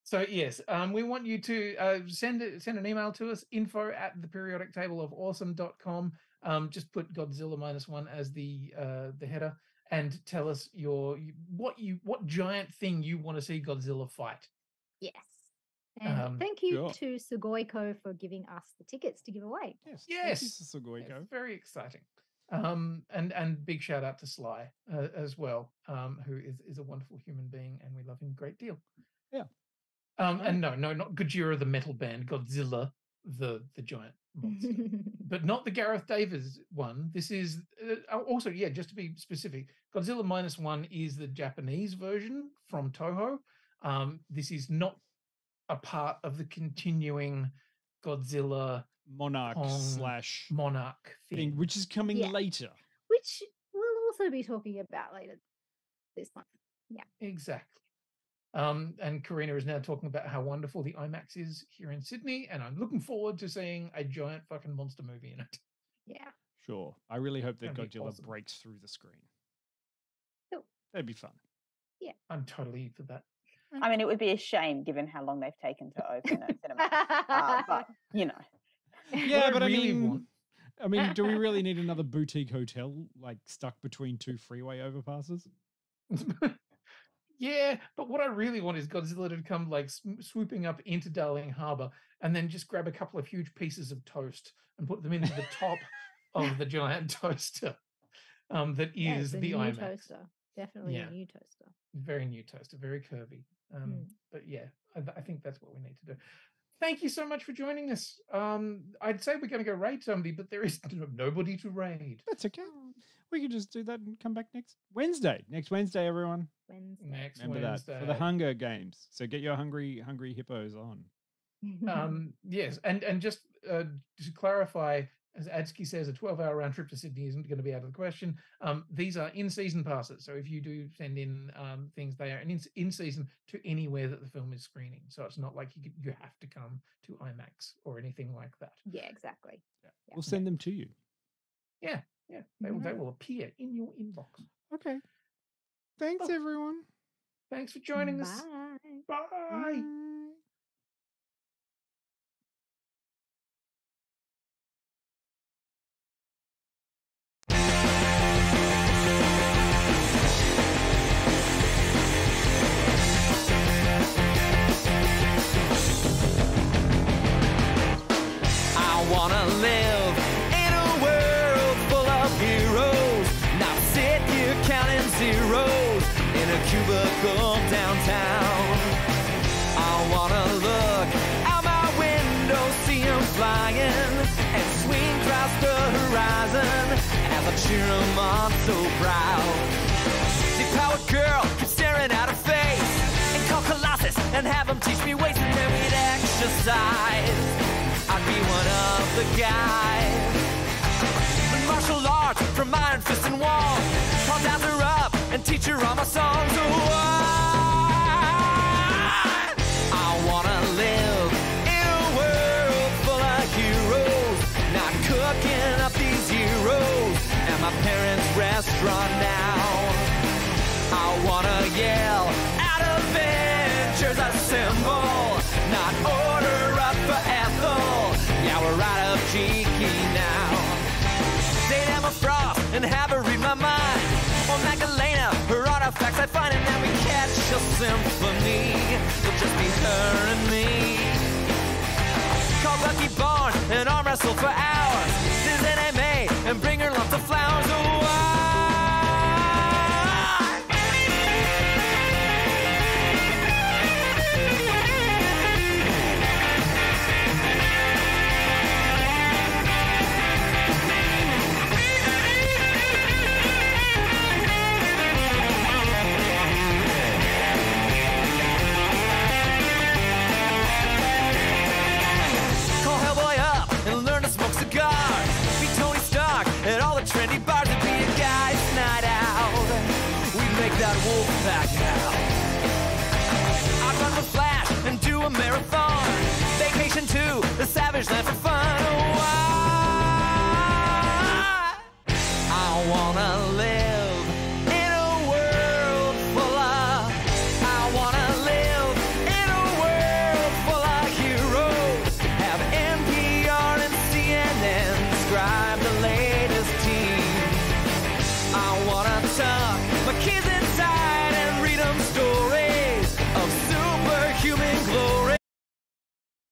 S5: So yes, we want you to send an email to us, info@theperiodictableofawesome.com. Just put Godzilla -1 as the header and tell us what giant thing you want to see Godzilla fight.
S7: Yes. And thank you
S6: Sure.
S7: to Sugoi-ko for giving us the tickets to give away.
S6: Yes.
S5: Yes.
S6: Thank you, Sugoi-ko.
S5: It's very exciting. And big shout out to Sly as well, who is a wonderful human being, and we love him a great deal.
S6: Yeah.
S5: And no, not Gojira the metal band, Godzilla the giant monster, but not the Gareth Davis one. This is also, yeah, just to be specific, Godzilla -1 is the Japanese version from Toho. This is not a part of the continuing Godzilla
S6: Monarch
S5: Kong
S6: /
S5: Monarch thing.
S6: which is coming
S7: Yeah.
S6: later.
S7: Which we'll also be talking about later this month. Yeah.
S5: Exactly. And Karina is now talking about how wonderful the IMAX is here in Sydney, and I'm looking forward to seeing a giant fucking monster movie in it.
S7: Yeah.
S6: Sure. I really hope that
S5: That'd be
S6: Godzilla
S5: awesome.
S6: breaks through the screen.
S7: Cool.
S6: That'd be fun.
S5: I'm totally for that.
S8: I mean, it would be a shame given how long they've taken to open a cinema. But
S6: Yeah,
S5: What
S6: but
S5: really want-
S6: I mean, do we really need another boutique hotel like stuck between two freeway overpasses?
S5: Yeah, but what I really want is Godzilla to come like swooping up into Darling Harbour and then just grab a couple of huge pieces of toast and put them into the top of the giant toaster that
S7: Yeah,
S5: is
S7: it's a
S5: the
S7: new
S5: IMAX.
S7: toaster. Definitely
S5: Yeah.
S7: a new toaster.
S5: Very new toaster, very curvy. But yeah, I think that's what we need to do. thank you so much for joining us. I'd say we're going to go raid somebody, but there is nobody to raid.
S6: That's okay. We can just do that and come back next Wednesday. Next Wednesday, everyone. Remember
S5: Wednesday.
S6: that for the Hunger Games. So get your hungry hippos on.
S5: Yes, and just to clarify, as Adsky says, a 12-hour round trip to Sydney isn't going to be out of the question. These are in-season passes, so if you do send in things, they are in-season to anywhere that the film is screening. So it's not like you have to come to IMAX or anything like that.
S7: Yeah, exactly.
S6: Yeah. We'll send them to you.
S5: Yeah, they will appear in your inbox.
S6: Okay. Thanks, everyone.
S5: Thanks for joining us. Bye.
S9: I wanna live in a world full of heroes, not sit here counting zeros in a cubicle downtown. I wanna look out my window, see 'em flying, and swing across the horizon as I cheer 'em on so proud. The powered girl keeps staring at her face, and call Colossus and have him teach me ways, and then we'd exercise. I'd be one of the guys. The martial arts from Iron Fist and Wall, call Dazzler up and teach her all my songs. Oh, I wanna live in a world full of heroes, not cooking up these heroes at my parents' restaurant now. I wanna yell out Avengers assemble, not order up for Ethel. Yeah, we're right up cheeky now. Say Emma Frost and have her read my mind, or Magdalena, her artifacts I find, and then we catch a symphony. It'll just be her and me. Call Bucky Barnes and arm wrestle for hours. This NMA and bring her lots of flowers. Oh, trendy bars would be a guy's night out. We'd make that wolf pack out. I'd run with Flash and do a marathon. Vacation to the savage land